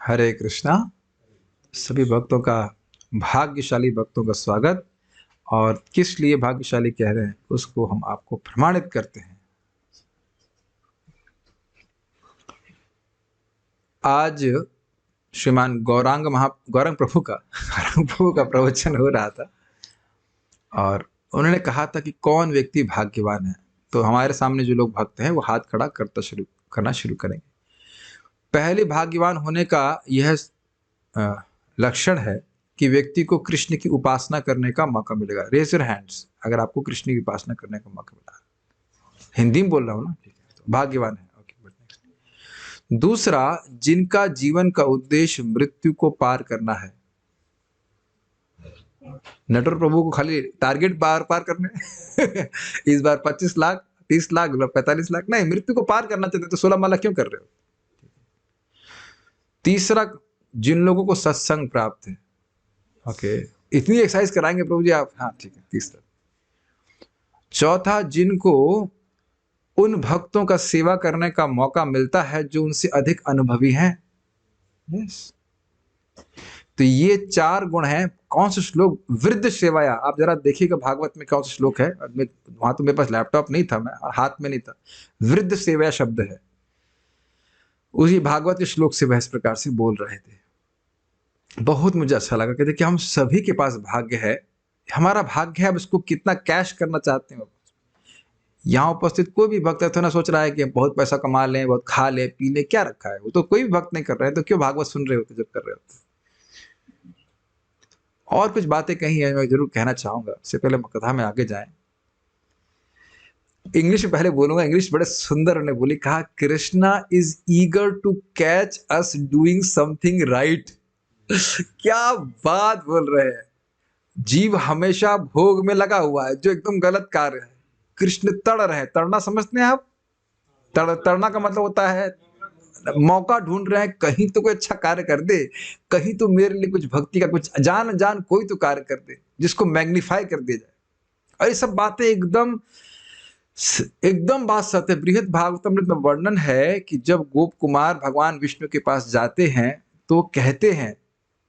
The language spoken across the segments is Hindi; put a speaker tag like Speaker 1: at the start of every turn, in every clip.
Speaker 1: हरे कृष्णा। सभी भक्तों का, भाग्यशाली भक्तों का स्वागत। और किस लिए भाग्यशाली कह रहे हैं उसको हम आपको प्रमाणित करते हैं। आज श्रीमान गौरंग प्रभु का गौरंग प्रभु का प्रवचन हो रहा था और उन्होंने कहा था कि कौन व्यक्ति भाग्यवान है। तो हमारे सामने जो लोग भक्त हैं वो हाथ खड़ा करना शुरू करेंगे। पहले भाग्यवान होने का यह लक्षण है कि व्यक्ति को कृष्ण की उपासना करने का मौका मिलेगा। रेज योर हैंड्स अगर आपको कृष्ण की उपासना करने का मौका मिला। हिंदी में बोल रहा हूँ ना, ठीक है, तो भाग्यवान है। ओके। दूसरा, जिनका जीवन का उद्देश्य मृत्यु को पार करना है। नटवर प्रभु को खाली टारगेट बार पार करने इस बार 25 लाख, 30 लाख, 45 लाख नहीं, मृत्यु को पार करना चाहते तो 16 माला क्यों कर रहे हो। तीसरा, जिन लोगों को सत्संग प्राप्त है। ओके, इतनी एक्सरसाइज कराएंगे प्रभु जी आप। हाँ ठीक है। तीसरा, चौथा, जिनको उन भक्तों का सेवा करने का मौका मिलता है जो उनसे अधिक अनुभवी हैं। यस, तो ये 4 गुण हैं। कौन से श्लोक? वृद्ध सेवाया। आप जरा देखिएगा भागवत में कौन सा श्लोक है। वहां तो मेरे पास लैपटॉप नहीं था, मैं हाथ में नहीं था। वृद्ध सेवाया शब्द है, उसी भागवत के श्लोक से वह इस प्रकार से बोल रहे थे। बहुत मुझे अच्छा लगा। कहते कि हम सभी के पास भाग्य है, हमारा भाग्य है, अब इसको कितना कैश करना चाहते हैं। यहाँ उपस्थित कोई भी भक्त तो ना सोच रहा है कि बहुत पैसा कमा लें, बहुत खा लें, पी लें, क्या रखा है। वो तो कोई भी भक्त नहीं कर रहे हैं, तो क्यों भागवत सुन रहे होते जब कर रहे होते। और कुछ बातें कही है मैं जरूर कहना चाहूंगा। इससे पहले कथा में आगे जाएं, इंग्लिश में पहले बोलूंगा। इंग्लिश बड़े सुंदर उन्होंने बोली, कहा Krishna is eager to catch us doing something right. क्या बात बोल रहे हैं। जीव हमेशा भोग में लगा हुआ है, जो एकदम गलत कार्य है। कृष्ण तड़ रहे। तड़ना समझते हैं आप? तड़ना का मतलब होता है मौका ढूंढ रहे हैं, कहीं तो कोई अच्छा कार्य कर दे, कहीं तो मेरे लिए कुछ भक्ति का, कुछ जान जान कोई तो कार्य कर दे जिसको मैग्नीफाई कर दिया जाए। और ये सब बातें एकदम एकदम बात सत्य। बृहद भागवतम में वर्णन है कि जब गोप कुमार भगवान विष्णु के पास जाते हैं तो कहते हैं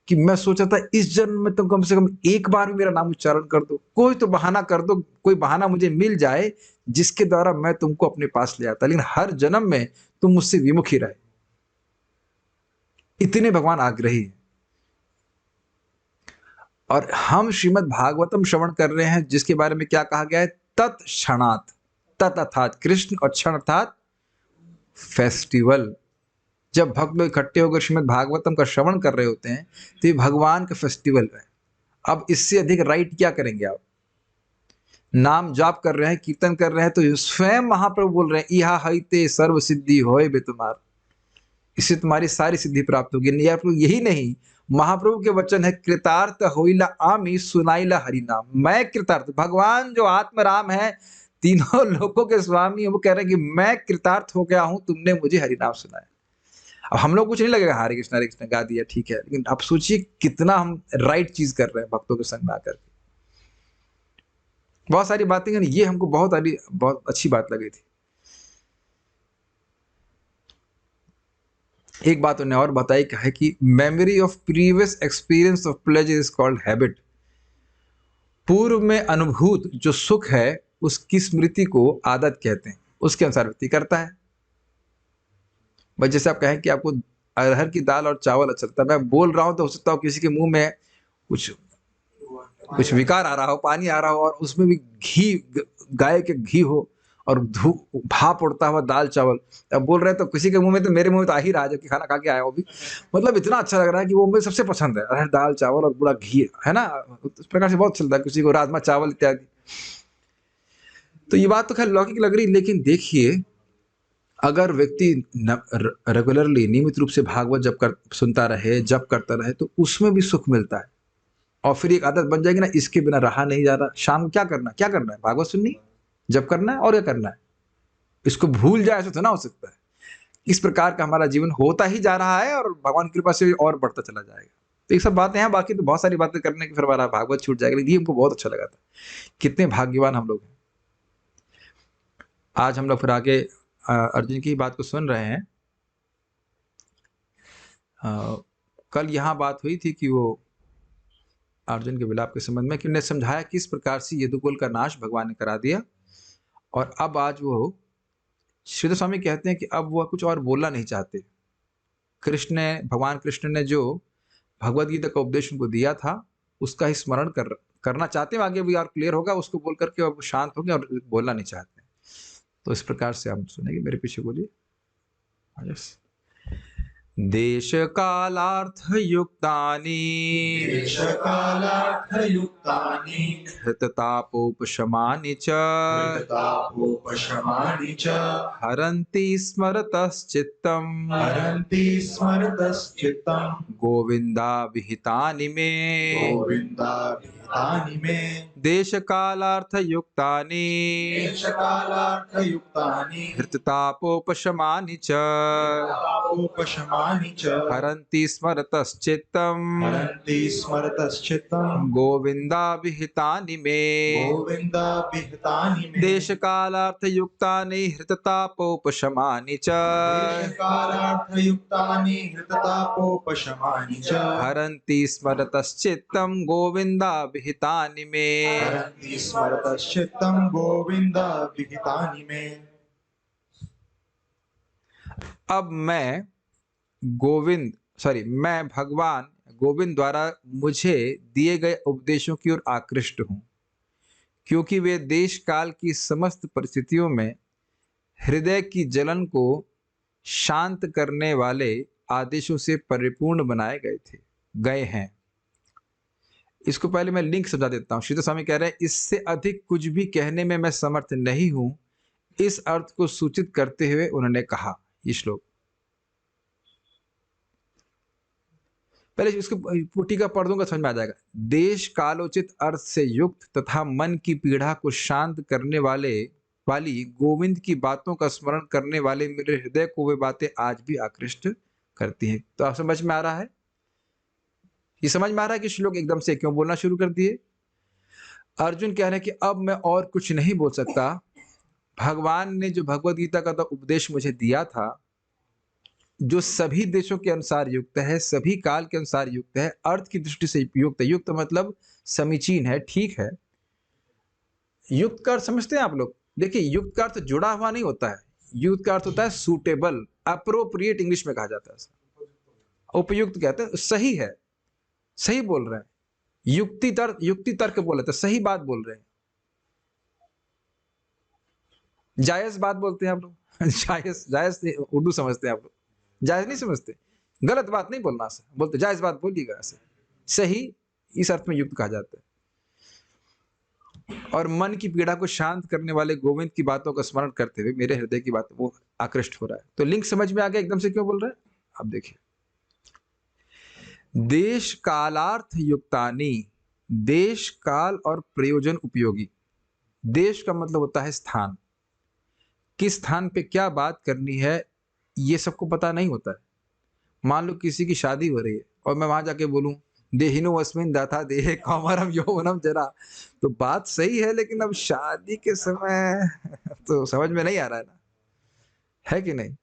Speaker 1: कि मैं सोचा था इस जन्म में तुम कम से कम एक बार भी मेरा नाम उच्चारण कर दो, कोई तो बहाना कर दो, कोई बहाना मुझे मिल जाए जिसके द्वारा मैं तुमको अपने पास ले आता, लेकिन हर जन्म में तुम मुझसे विमुख ही रहे। इतने भगवान आग्रही हैं। और हम श्रीमद् भागवतम श्रवण कर रहे हैं जिसके बारे में क्या कहा गया है? तत्क्षणात्। तत् अर्थात कृष्ण और क्षण अर्थात फेस्टिवल। जब भक्त लोग इकट्ठे होकर श्रीमद् भागवतम का श्रवण कर रहे होते हैं तो ये भगवान का फेस्टिवल है। अब इससे अधिक राइट क्या करेंगे आप? नाम जाप कर रहे हैं, कीर्तन कर रहे हैं, तो स्वयं महाप्रभु बोल रहे हैं, इहा हईते सर्व सिद्धि होए बे तुम्हार, इससे तुम्हारी सारी सिद्धि प्राप्त होगी। यही नहीं, महाप्रभु के वचन है, कृतार्थ होइला आमी सुनाइला हरि नाम। मैं कृतार्थ, भगवान जो आत्म राम है, तीनों लोकों के स्वामी, वो कह रहे हैं कि मैं कृतार्थ हो गया हूं, तुमने मुझे हरि नाम सुनाया। अब हम लोग कुछ नहीं लगेगा, हरे कृष्णा गा दिया, ठीक है, लेकिन आप सोचिए कितना हम राइट चीज कर रहे हैं भक्तों के संग में आकर। बहुत सारी बातें, ये हमको बहुत अच्छी बात लगी थी। एक बात उन्हें और बताई है कि memory of previous experience of pleasure is called habit. पूर्व में अनुभूत जो सुख है उसकी स्मृति को आदत कहते हैं, उसके अनुसार व्यक्ति करता है। बस जैसे आप कहें कि आपको अरहर की दाल और चावल अच्छा लगता है, मैं बोल रहा हूं तो हो सकता हो किसी के मुंह में कुछ कुछ विकार आ रहा हो, पानी आ रहा हो, और उसमें भी घी, गाय के घी हो और भाप उड़ता हुआ दाल चावल। अब बोल रहे हैं तो किसी के मुंह में, तो मेरे मुंह में तो आ ही रहा है, जबकि खाना खा के आया वो भी। मतलब इतना अच्छा लग रहा है कि वो मुझे सबसे पसंद है, अरहर दाल चावल और पूरा घी है ना। इस प्रकार से बहुत चलता है, किसी को राजमा चावल इत्यादि। तो ये बात तो खैर लौकिक लग रही, लेकिन देखिए अगर व्यक्ति रेगुलरली, नियमित रूप से भागवत सुनता रहे, जप करता रहे, तो उसमें भी सुख मिलता है। और फिर एक आदत बन जाएगी ना, इसके बिना रहा नहीं जा रहा। शाम को क्या करना है? भागवत सुननी, जप करना है, और क्या करना है। इसको भूल जाए ऐसा तो ना हो सकता है। इस प्रकार का हमारा जीवन होता ही जा रहा है और भगवान की कृपा से और बढ़ता चला जाएगा। तो ये सब बातें हैं, बाकी तो बहुत सारी बातें करने की, फिर हमारा भागवत छूट जाएगा। लेकिन ये हमको बहुत अच्छा लगा था, कितने भाग्यवान हम लोग हैं। आज हम लोग फिर आगे अर्जुन की बात को सुन रहे हैं। कल यहाँ बात हुई थी कि वो अर्जुन के विलाप के संबंध में कि उन्हें समझाया किस प्रकार से यदुकुल का नाश भगवान ने करा दिया, और अब आज वो श्रीधर स्वामी कहते हैं कि अब वह कुछ और बोलना नहीं चाहते। भगवान कृष्ण ने जो भगवद गीता का उपदेश उनको दिया था उसका ही स्मरण करना चाहते हैं, आगे भी और क्लियर होगा उसको बोल करके अब शांत हो गए और बोलना नहीं चाहते। तो इस प्रकार से हम सुनेंगे, मेरे पीछे बोलिए। यस। देश कालार्थ युक्तानि हृततापोपशमानि च हरन्ति स्मरतश्चित्तम् गोविन्दा विहितानि मे देश कालार्थ युक्तानि हृततापोपशमानि च हरन्ति स्मरतश्चित्तम् गोविन्दा विहितानि मे देश कालार्थ युक्तानि हृततापोपशमानि च हरन्ति स्मरतश्चित्तम् गोविन्दा विहितानि मे अब मैं भगवान गोविंद द्वारा मुझे दिए गए उपदेशों की ओर आकृष्ट हूं, क्योंकि वे देश काल की समस्त परिस्थितियों में हृदय की जलन को शांत करने वाले आदेशों से परिपूर्ण बनाए गए हैं। इसको पहले मैं लिंक समझा देता हूं। श्रीधर स्वामी कह रहे हैं, इससे अधिक कुछ भी कहने में मैं समर्थ नहीं हूं। इस अर्थ को सूचित करते हुए उन्होंने कहा, ये श्लोक पहले इसको टीका पढ़ दूंगा, समझ में आ जाएगा। देश कालोचित अर्थ से युक्त तथा मन की पीड़ा को शांत करने वाली गोविंद की बातों का स्मरण करने वाले मेरे हृदय को वे बातें आज भी आकृष्ट करती हैं। तो आप समझ में आ रहा है, ये समझ में आ रहा है कि श्लोक एकदम से क्यों बोलना शुरू कर दिए। अर्जुन कह रहे हैं कि अब मैं और कुछ नहीं बोल सकता। भगवान ने जो भगवद गीता का उपदेश मुझे दिया था, जो सभी देशों के अनुसार युक्त है, सभी काल के अनुसार युक्त है, अर्थ की दृष्टि से युक्त है। युक्त मतलब समीचीन है, ठीक है। युक्त का अर्थ समझते हैं आप लोग? देखिए, युक्त का अर्थ जुड़ा हुआ नहीं होता है। युक्त का अर्थ होता है सूटेबल, अप्रोप्रिएट, इंग्लिश में कहा जाता है। उपयुक्त कहते हैं, सही है, सही बोल रहे हैं। युक्ति तर्क बोल रहे थे, सही बात बोल रहे हैं। जायज बात बोलते हैं आप लोग। जायज उर्दू समझते हैं आप लोग, जायज नहीं समझते। गलत बात नहीं बोलना, बोलते जायज बात बोलिएगा। ऐसे सही इस अर्थ में युक्त कहा जाता है। और मन की पीड़ा को शांत करने वाले गोविंद की बातों का स्मरण करते हुए मेरे हृदय की बात वो आकृष्ट हो रहा है। तो लिंक समझ में आ गया एकदम से क्यों बोल रहे हैं? अब देखिए, देश कालार्थ युक्तानि, देश काल और प्रयोजन उपयोगी। देश का मतलब होता है स्थान, किस स्थान पे क्या बात करनी है ये सबको पता नहीं होता है। मान लो किसी की शादी हो रही है और मैं वहां जाके बोलूं देहिनो अस्मिन दाता देहे कौमारम यौवनम जरा, तो बात सही है, लेकिन अब शादी के समय तो समझ में नहीं आ रहा है ना, है कि नहीं?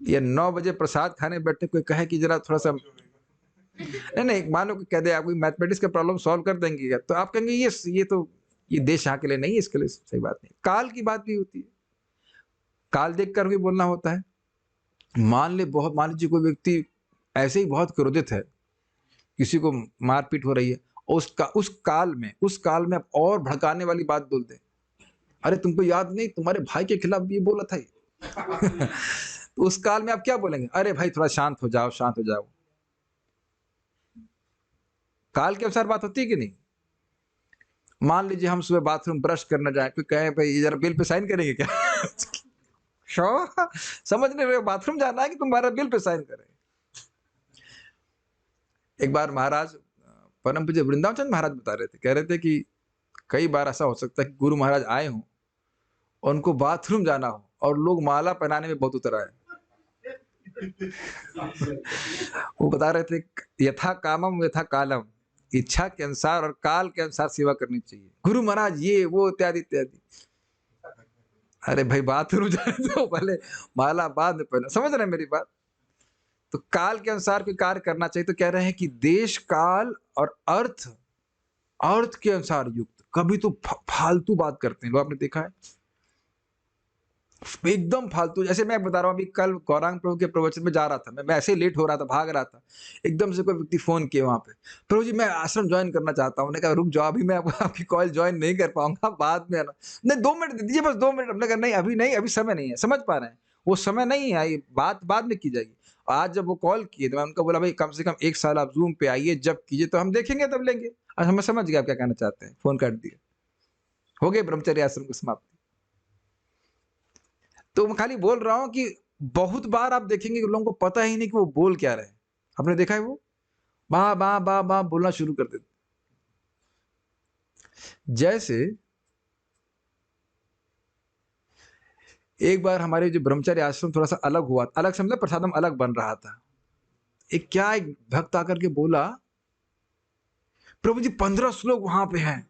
Speaker 1: ये 9 बजे प्रसाद खाने बैठे कोई कहे कि जरा थोड़ा सा नहीं, मान लो कह दे आप कोई मैथमेटिक्स का प्रॉब्लम सॉल्व कर देंगे क्या, तो आप कहेंगे ये देश यहाँ के लिए नहीं है, इसके लिए सही बात नहीं। काल की बात भी होती है, काल देख कर भी बोलना होता है। मान लीजिए कोई व्यक्ति ऐसे ही बहुत क्रोधित है, किसी को मारपीट हो रही है, उस काल में आप और भड़काने वाली बात बोल दे, अरे तुमको याद नहीं तुम्हारे भाई के खिलाफ ये बोला था तो उस काल में आप क्या बोलेंगे? अरे भाई थोड़ा शांत हो जाओ। काल के अनुसार बात होती है कि नहीं? मान लीजिए हम सुबह बाथरूम ब्रश करना जाए, कोई कहे भाई जरा बिल पे साइन करेंगे क्या? समझ नहीं रहे, बाथरूम जाना है कि तुम्हारा बिल पे साइन करें। एक बार महाराज परम पूज्य वृंदावन चंद महाराज बता रहे थे, कह रहे थे कि कई बार ऐसा हो सकता है कि गुरु महाराज आए हों और उनको बाथरूम जाना हो और लोग माला पहनाने में बहुत उतर आए। वो बता रहे थे, यथा कामम यथा कालम, इच्छा के अनुसार और काल के अनुसार सेवा करनी चाहिए। गुरु महाराज ये वो इत्यादि इत्यादि। अरे भाई बाथरूम जाने दो, पहले माला बाद में पहना। समझ रहे हैं मेरी बात? तो काल के अनुसार कोई कार्य करना चाहिए, तो कह रहे हैं कि देश काल और अर्थ अर्थ के अनुसार युक्त। कभी तो फालतू बात करते हैं लोग, आपने देखा है, एकदम फालतू। जैसे मैं बता रहा हूँ, अभी कल गौरांग प्रभु के प्रवचन में जा रहा था, मैं ऐसे ही लेट हो रहा था, भाग रहा था, एकदम से कोई व्यक्ति फोन किए वहां पे, प्रभु जी मैं आश्रम ज्वाइन करना चाहता हूँ। मैंने कहा रुक जाओ, अभी मैं आपकी कॉल ज्वाइन नहीं कर पाऊंगा, बाद में आना। नहीं 2 मिनट दे दीजिए, बस 2 मिनट। हमने कहा नहीं अभी नहीं, अभी समय नहीं है, समझ पा रहे हैं, वो समय नहीं है, ये बात बाद में की जाएगी। आज जब वो कॉल किए तो मैं उनको बोला भाई कम से कम 1 साल आप जूम पे आइए, जब कीजिए तो हम देखेंगे तब लेंगे। आज हमें समझ गया आप क्या कहना चाहते हैं, फोन काट दिया, हो गए ब्रह्मचर्य आश्रम की समाप्ति। तो मैं खाली बोल रहा हूं कि बहुत बार आप देखेंगे कि लोगों को पता ही नहीं कि वो बोल क्या रहे हैं। आपने देखा है वो बा बा बा बा बोलना शुरू कर देते। जैसे एक बार हमारे जो ब्रह्मचर्य आश्रम थोड़ा सा अलग हुआ, अलग समझे, प्रसादम अलग बन रहा था। एक भक्त आकर के बोला प्रभु जी 15 श्लोक वहां पे हैं।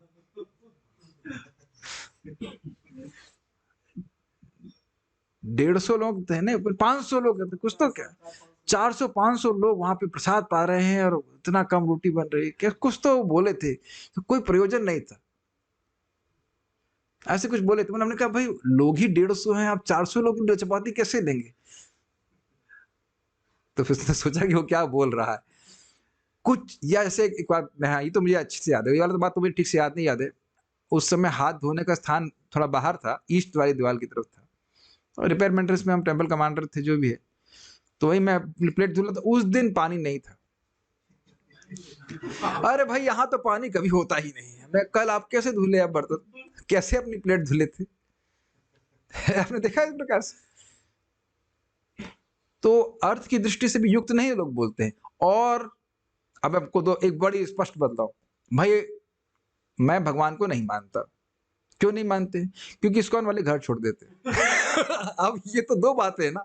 Speaker 1: 150 लोग थे ना, 500 लोग थे, कुछ तो क्या 400-500 लोग वहां पे प्रसाद पा रहे हैं और इतना कम रोटी बन रही है, क्या कुछ तो बोले थे, तो कोई प्रयोजन नहीं था, ऐसे कुछ बोले थे। हमने कहा भाई लोग ही 150 हैं, आप 400 लोग की चपाती कैसे देंगे? तो फिर उसने सोचा कि वो क्या बोल रहा है कुछ, या ऐसे एक बात, हाँ ये तो मुझे अच्छे से याद है, ये वाला तो बात तो मुझे ठीक से याद नहीं याद है। उस समय हाथ धोने का स्थान थोड़ा बाहर था, ईस्ट वाली दीवार की तरफ था, और रिपेयर मेंटेनेंस में हम टेम्पल कमांडर थे जो भी है, तो वही मैं प्लेट धुला, तो उस दिन पानी नहीं था। अरे भाई यहाँ तो पानी कभी होता ही नहीं है। मैं कल आप कैसे धुले आप बर्तन, कैसे अपनी प्लेट धुले थे? आपने देखा इस प्रकार से? तो अर्थ की दृष्टि से भी युक्त नहीं लोग बोलते हैं। और अब आपको दो एक बड़ी स्पष्ट बतलाओ, भाई मैं भगवान को नहीं मानता। क्यों नहीं मानते? क्योंकि इस्कॉन वाले घर छोड़ देते। अब ये तो दो बातें है ना,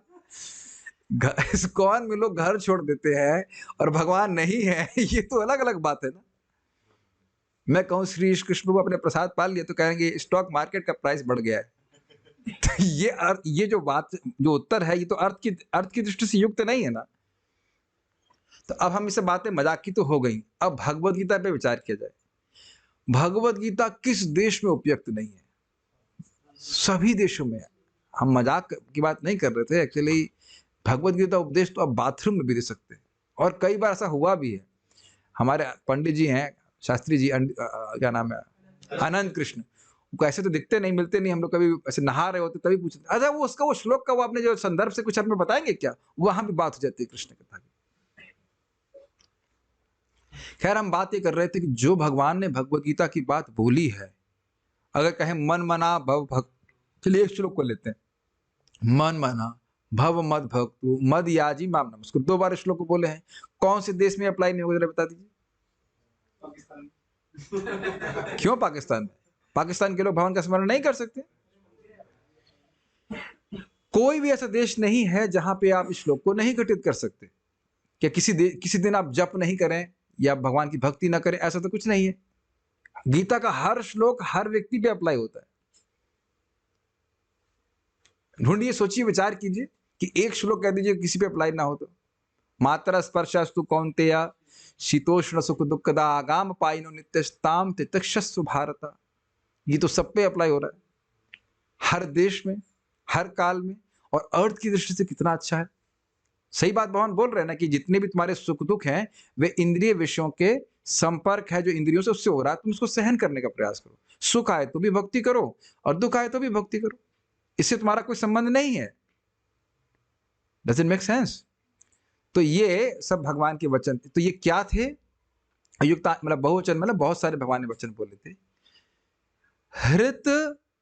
Speaker 1: इस्कॉन में लोग घर छोड़ देते हैं और भगवान नहीं है, ये तो अलग अलग बात है ना। मैं कहूँ श्री कृष्ण को अपने प्रसाद पाल लिया तो कहेंगे स्टॉक मार्केट का प्राइस बढ़ गया है। तो ये जो बात, जो उत्तर है, ये तो अर्थ की दृष्टि से युक्त नहीं है ना। तो अब हम इसे बातें मजाक की तो हो गई, अब भगवत गीता पे विचार किया जाए। भगवत गीता किस देश में उपयुक्त नहीं है? सभी देशों में। हम मजाक की बात नहीं कर रहे थे एक्चुअली, भगवत गीता उपदेश तो आप बाथरूम में भी दे सकते हैं, और कई बार ऐसा हुआ भी है। हमारे पंडित जी हैं, शास्त्री जी, क्या नाम है, आनंद कृष्ण, ऐसे तो दिखते नहीं, मिलते नहीं, हम लोग कभी ऐसे नहा रहे होते तभी पूछते, अच्छा वो उसका वो श्लोक का वो आपने जो संदर्भ से कुछ हमें बताएंगे क्या? वहां भी बात हो जाती है कृष्ण कथा की। खैर हम बात ये कर रहे थे कि जो भगवान ने भगवत गीता की बात बोली है, अगर कहें मन मना भव भक्त, चलिए एक श्लोक को लेते हैं, मन मना भव मद भक्तु मद याजी माम नमः, उसको 2 बार श्लोक को बोले हैं। कौन से देश में अप्लाई नहीं होगा जरा बता दीजिए? क्यों पाकिस्तान में? पाकिस्तान के लोग भगवान का स्मरण नहीं कर सकते? कोई भी ऐसा देश नहीं है जहां पे आप इस श्लोक को नहीं घटित कर सकते। क्या किसी दिन आप जप नहीं करें या भगवान की भक्ति ना करें, ऐसा तो कुछ नहीं है। गीता का हर श्लोक हर व्यक्ति पे अप्लाई होता है। ढूंढिए, सोचिए, विचार कीजिए कि एक श्लोक कह दीजिए किसी पे अप्लाई ना हो तो। मात्रा स्पर्शस्तु कौन्तेय शीतोष्ण सुख दुखदा आगाम पाइनो नित्यस्ताम तितिक्षस्व भारत। ये तो सब पे अप्लाई हो रहा है, हर देश में, हर काल में, और अर्थ की दृष्टि से कितना अच्छा है। सही बात भगवान बोल रहे हैं ना कि जितने भी तुम्हारे सुख दुख हैं वे इंद्रिय विषयों के संपर्क है जो इंद्रियों से उससे हो रहा है, तुम उसको सहन करने का प्रयास करो। सुख आए तो भी भक्ति करो और दुख आए तो भी भक्ति करो, इससे तुम्हारा कोई संबंध नहीं है। Does it make sense? तो ये सब भगवान के वचन थे। तो ये क्या थे? युक्त मतलब बहुवचन, मतलब बहुत सारे भगवान ने वचन बोले थे। हृत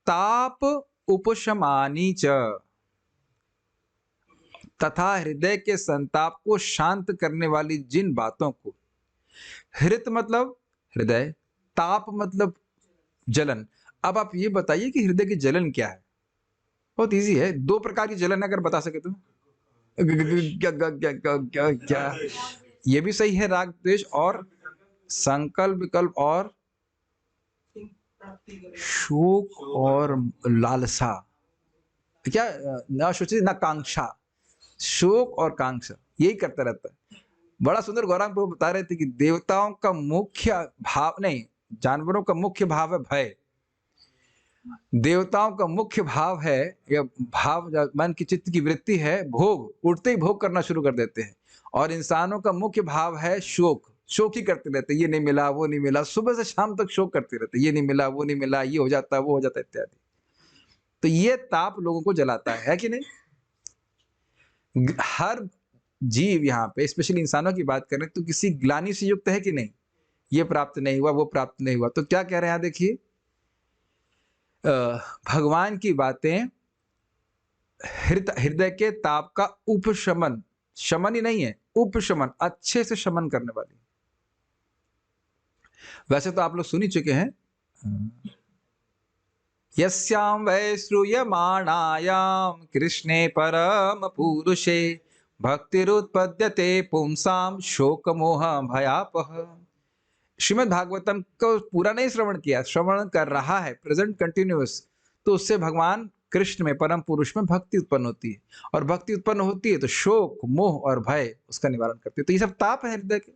Speaker 1: ताप उपशमानी च, तथा हृदय के संताप को शांत करने वाली जिन बातों को, हृत मतलब हृदय, ताप मतलब जलन। अब आप ये बताइए कि हृदय की जलन क्या है? बहुत इजी है, 2 प्रकार की जलन अगर बता सके तो। क्या क्या क्या क्या क्या क्या? ये भी सही है, राग द्वेष और संकल्प विकल्प और शोक और लालसा, क्या ना सोचिए ना कांक्षा, शोक और कांक्षा, यही करता रहता है। बड़ा सुंदर गौरांग प्रभु बता रहे थे कि देवताओं का मुख्य भाव नहीं, जानवरों का मुख्य भाव है भय, देवताओं का मुख्य भाव है या भाव मन की चित्त की वृत्ति है भोग, उठते ही भोग करना शुरू कर देते हैं। और इंसानों का मुख्य भाव है शोक, शोक ही करते रहते, ये नहीं मिला वो नहीं मिला, सुबह से शाम तक शोक करते रहते, ये नहीं मिला वो नहीं मिला, ये हो जाता वो हो जाता इत्यादि। तो ये ताप लोगों को जलाता है कि नहीं? हर जीव यहाँ पे स्पेशली इंसानों की बात करें तो किसी ग्लानि से युक्त है कि नहीं, ये प्राप्त नहीं हुआ वो प्राप्त नहीं हुआ। तो क्या कह रहे हैं देखिए, भगवान की बातें हृदय के ताप का उपशमन, शमन ही नहीं है उपशमन, अच्छे से शमन करने वाली। वैसे तो आप लोग सुन ही चुके हैं, यस्याम वै श्रूयमाणायाम कृष्णे परम पुरुषे भक्तिरुत्पद्यते पुंसाम शोक मोह भयापह। श्रीमद् भागवतम को पूरा नहीं श्रवण किया, श्रवण कर रहा है प्रेजेंट कंटिन्यूअस, तो उससे भगवान कृष्ण में परम पुरुष में भक्ति उत्पन्न होती है, और भक्ति उत्पन्न होती है तो शोक मोह और भय उसका निवारण करती है। तो ये सब ताप है हृदय के।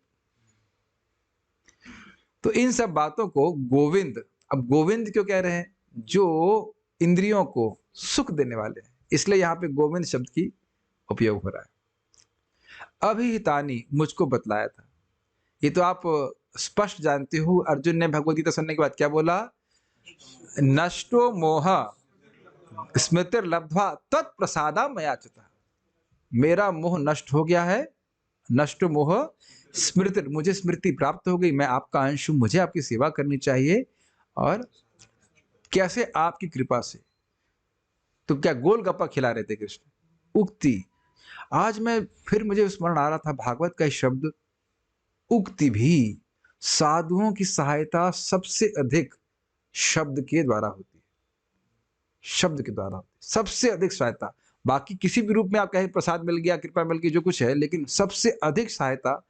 Speaker 1: तो इन सब बातों को गोविंद, अब गोविंद क्यों कह रहे हैं? जो इंद्रियों को सुख देने वाले हैं, इसलिए यहां पे गोविंद शब्द की उपयोग हो रहा है। अभिहितानि, मुझको बतलाया था, ये तो आप स्पष्ट जानते हो। अर्जुन ने भगवद गीता सुनने के बाद क्या बोला? नष्टो मोह स्मृतिर्लब्ध्वा तत्प्रसादा मयाच्युता, मेरा मोह नष्ट हो गया है, नष्ट मोह स्मृति, मुझे स्मृति प्राप्त हो गई, मैं आपका अंश हूं, मुझे आपकी सेवा करनी चाहिए। और कैसे? आपकी कृपा से। तो क्या गोलगप्पा खिला रहे थे कृष्ण? उक्ति, आज मैं फिर मुझे स्मरण आ रहा था भागवत का शब्द उक्ति भी साधुओं की सहायता सबसे अधिक शब्द के द्वारा होती है, शब्द के द्वारा होती है सबसे अधिक सहायता। बाकी किसी भी रूप में आप कहें प्रसाद मिल गया, कृपा मिल गई, जो कुछ है, लेकिन सबसे अधिक सहायता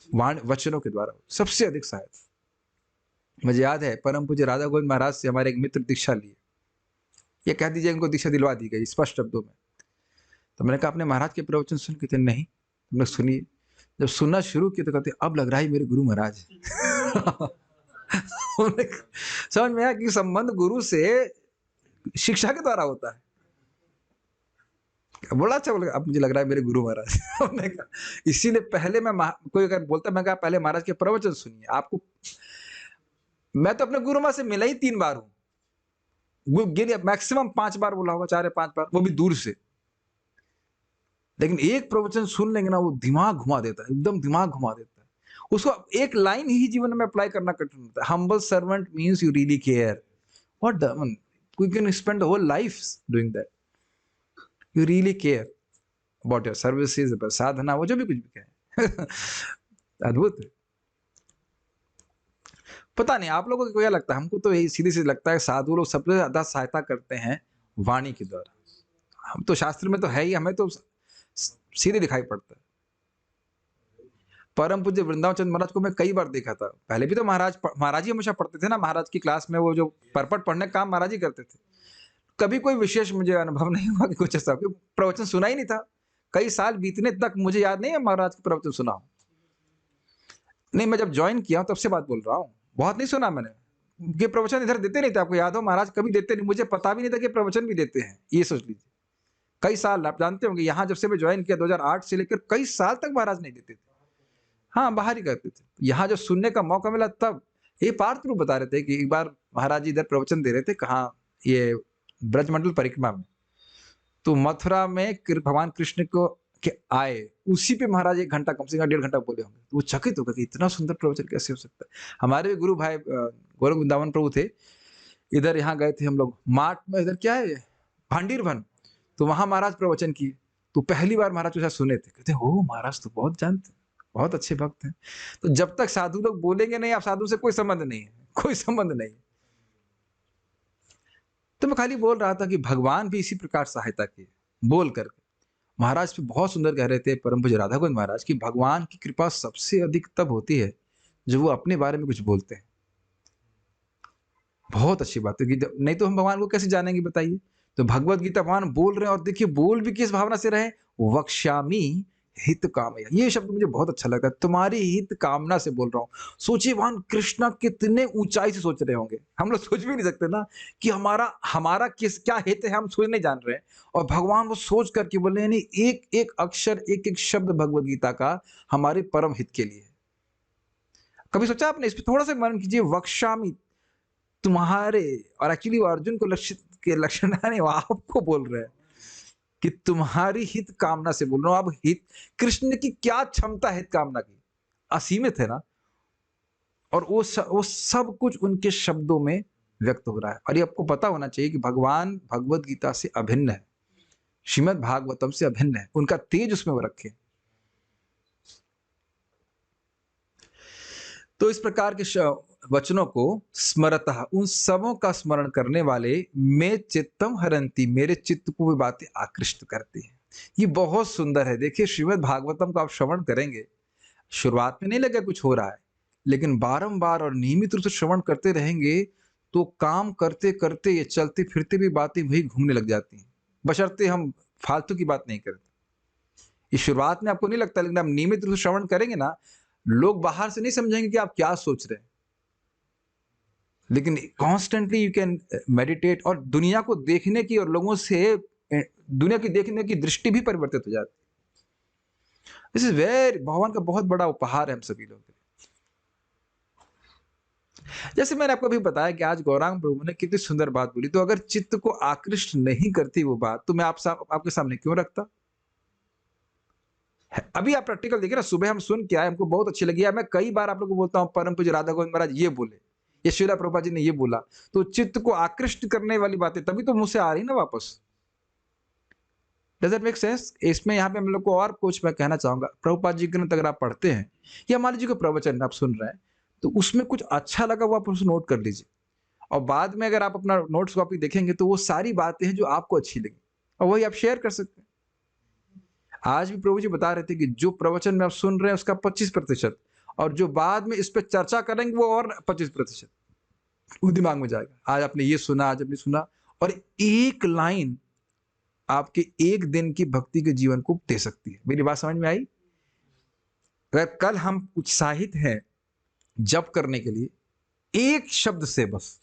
Speaker 1: वचनों के द्वारा, सबसे अधिक सहायता। मुझे याद है परम पूज्य राधा गोविंद महाराज से हमारे एक मित्र दीक्षा लिए, ये कह दीजिए इनको दीक्षा दिलवा दी गई स्पष्ट शब्दों में। तो मैंने कहा अपने महाराज के प्रवचन सुन के थे, नहीं तुमने सुनिए। जब सुनना शुरू किया तो कहते अब लग रहा है मेरे गुरु महाराज समझ में आया कि संबंध गुरु से शिक्षा के द्वारा होता है। बोला अच्छा, बोला अब मुझे लग रहा है मेरे गुरु महाराज हमने कहा इसीलिए पहले मैं कोई अगर बोलता, मैं कहा पहले महाराज के प्रवचन सुनिए। आपको मैं तो अपने गुरु महाराज से मिला ही 3 बार हूं, मैक्सिमम 5 बार बोला होगा, 4 या 5 बार, वो भी दूर से। लेकिन एक प्रवचन सुन लेंगे ना, वो दिमाग घुमा देता है, एकदम दिमाग घुमा देता है। उसको एक लाइन ही जीवन में अप्लाई करना कठिन होता है। Humble servant means you really care, what the we can spend the whole life doing that, you really care about your services, about sadhana, वो जो भी कुछ भी कहे अद्भुत है। पता नहीं आप लोगों को क्या लगता है, हमको तो यही सीधे सीधे लगता है साधु लोग सबसे ज्यादा सहायता करते हैं वाणी के द्वारा। हम तो शास्त्र में तो है ही, हमें तो सीधे दिखाई पड़ता है। परम पूज्य वृंदावन चंद्र महाराज को मैं कई बार देखा था, पहले भी तो महाराज ही हमेशा पढ़ते थे ना, महाराज की क्लास में वो जो परपट पढ़ने का काम महाराज ही करते थे। कभी कोई विशेष मुझे अनुभव नहीं हुआ कि कुछ ऐसा प्रवचन सुना ही नहीं था। कई साल बीतने तक मुझे याद नहीं है महाराज के प्रवचन सुना हो। नहीं, मैं जब ज्वाइन किया तब से बात बोल रहा हूँ, बहुत नहीं सुना मैंने। ये प्रवचन इधर देते नहीं थे, आपको याद हो महाराज कभी देते नहीं, मुझे पता भी नहीं था कि प्रवचन भी देते हैं, ये सोच लीजिए। कई साल आप जानते होंगे, यहाँ जब से मैं ज्वाइन किया 2008 से लेकर कई साल तक महाराज नहीं देते थे, हाँ बाहर ही करते थे। यहाँ जब सुनने का मौका मिला तब ये पार्थ रूप बता रहे थे कि एक बार महाराज जी इधर प्रवचन दे रहे थे, कहाँ ये ब्रजमंडल परिक्रमा में, तो मथुरा में भगवान कृष्ण को के आए, उसी पे महाराज 1 घंटा कम से कम 1.5 घंटा बोले होंगे। तो वो चकित हो गए कि इतना सुंदर प्रवचन कैसे हो सकता है। हमारे भी गुरु भाई गोरख वृंदावन प्रभु थे, इधर यहाँ गए थे हम लोग मार्ट में, इधर क्या है भांडीर वन, तो वहां महाराज प्रवचन किए। तो पहली बार महाराज जो सुने थे, कहते हो महाराज तो बहुत जानते, बहुत अच्छे भक्त हैं। तो जब तक साधु लोग बोलेंगे नहीं, आप साधु से कोई संबंध नहीं है, कोई संबंध नहीं। तो मैं खाली बोल रहा था कि भगवान भी इसी प्रकार सहायता की बोल करके। महाराज भी बहुत सुंदर कह रहे थे परम पूज्य राधा गोविंद महाराज की भगवान की कृपा सबसे अधिक तब होती है जब वो अपने बारे में कुछ बोलते हैं। बहुत अच्छी बात है कि नहीं तो हम भगवान को कैसे जानेंगे बताइए। तो भगवत गीता भगवान बोल रहे हैं, और देखिए बोल भी किस भावना से रहे, वक्ष्यामि हित कामया। ये शब्द मुझे बहुत अच्छा लगा, तुम्हारी हित कामना से बोल रहा हूँ। सोचिए भगवान कृष्णा कितने ऊंचाई से सोच रहे होंगे, हम लोग सोच भी नहीं सकते ना कि हमारा हमारा किस क्या हित है, हम सोच नहीं जान रहे हैं। और भगवान वो सोच करके बोले, यानी एक एक अक्षर, एक एक शब्द भगवत गीता का हमारे परम हित के लिए है। कभी सोचा आपने इस पर थोड़ा सा मनन कीजिए, वक्ष्यामि तुम्हारे, और एक्चुअली वो अर्जुन को लक्षित के लक्षण नहीं, वो आपको बोल रहे हैं कि तुम्हारी हित कामना से बोल रहा हूं। अब हित, कृष्ण की क्या क्षमता है हित कामना की, असीमित है ना। और वो सब कुछ उनके शब्दों में व्यक्त हो रहा है। और ये आपको पता होना चाहिए कि भगवान भगवत गीता से अभिन्न है, श्रीमद् भागवतम से अभिन्न है, उनका तेज उसमें वो रखे। तो इस प्रकार के वचनों को स्मरतः, उन सबों का स्मरण करने वाले, मैं चित्तम हरंती, मेरे चित्त को भी बातें आकृष्ट करती हैं। ये बहुत सुंदर है। देखिए श्रीमद् भागवतम का आप श्रवण करेंगे, शुरुआत में नहीं लगे कुछ हो रहा है, लेकिन बारंबार और नियमित रूप से श्रवण करते रहेंगे तो काम करते करते ये चलते फिरते भी बातें वही घूमने लग जाती हैं, बशर्ते हम फालतू की बात नहीं करते। ये शुरुआत में आपको नहीं लगता, लेकिन आप नियमित रूप से श्रवण करेंगे ना, लोग बाहर से नहीं समझेंगे कि आप क्या सोच रहे हैं, लेकिन कॉन्स्टेंटली यू कैन मेडिटेट, और दुनिया को देखने की और लोगों से दुनिया की देखने की दृष्टि भी परिवर्तित हो जाती है। दिस इज वेरी, भगवान का बहुत बड़ा उपहार है हम सभी लोग के लिए। जैसे मैंने आपको अभी बताया कि आज गौरांग प्रभु ने कितनी सुंदर बात बोली, तो अगर चित्त को आकृष्ट नहीं करती वो बात, तो मैं आपके सामने क्यों रखता। अभी आप प्रैक्टिकल देखिए ना, सुबह हम सुन के आए, हमको बहुत अच्छी लगी है। मैं कई बार आप लोगों को बोलता हूँ परम पूज्य राधा गोविंद महाराज ये बोले, ये श्रीला प्रभुपाद जी ने ये बोला, तो चित्त को आकृष्ट करने वाली बातें तभी तो मुझसे आ रही ना वापस। Does it make sense. इसमें यहाँ पे हम लोग को और कुछ मैं कहना चाहूंगा, प्रभुपाद जी ग्रंथ अगर आप पढ़ते हैं या मान लीजिए कोई प्रवचन आप सुन रहे हैं, तो उसमें कुछ अच्छा लगा वो आप उसको नोट कर लीजिए, और बाद में अगर आप अपना नोट्स कॉपी देखेंगे तो वो सारी बातें हैं जो आपको अच्छी लगी, और वही आप शेयर कर सकते हैं। आज भी प्रभु जी बता रहे थे कि जो प्रवचन में आप सुन रहे हैं उसका 25%, और जो बाद में इस पर चर्चा करेंगे वो और 25% वो दिमाग में जाएगा। आज आपने ये सुना, आज आपने सुना, और एक लाइन आपके एक दिन की भक्ति के जीवन को दे सकती है। मेरी बात समझ में आई। अगर कल हम उत्साहित हैं जप करने के लिए, एक शब्द से, बस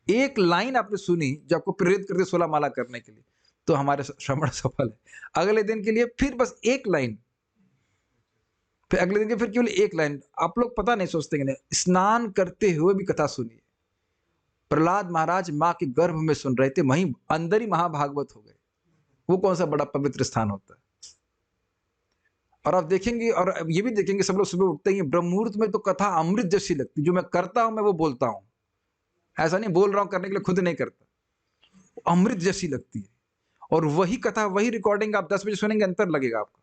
Speaker 1: एक लाइन आपने सुनी जो आपको प्रेरित करते 16 माला करने के लिए, तो हमारे श्रवण सफल है। अगले दिन के लिए फिर बस एक लाइन, फिर अगले दिन के फिर केवल एक लाइन। आप लोग पता नहीं सोचते कि नहीं, स्नान करते हुए भी कथा सुनिए। प्रहलाद महाराज माँ के गर्भ में सुन रहे थे, वहीं अंदर ही महाभागवत हो गए। वो कौन सा बड़ा पवित्र स्थान होता है। और आप देखेंगे, और ये भी देखेंगे, सब लोग सुबह उठते ही ब्रह्म मुहूर्त में तो कथा अमृत जैसी लगती, जो मैं करता हूं मैं वो बोलता हूं, ऐसा नहीं बोल रहा हूं करने के लिए, खुद नहीं करता, अमृत जैसी लगती है। और वही कथा, वही रिकॉर्डिंग आप 10 बजे सुनेंगे, अंतर लगेगा आपका,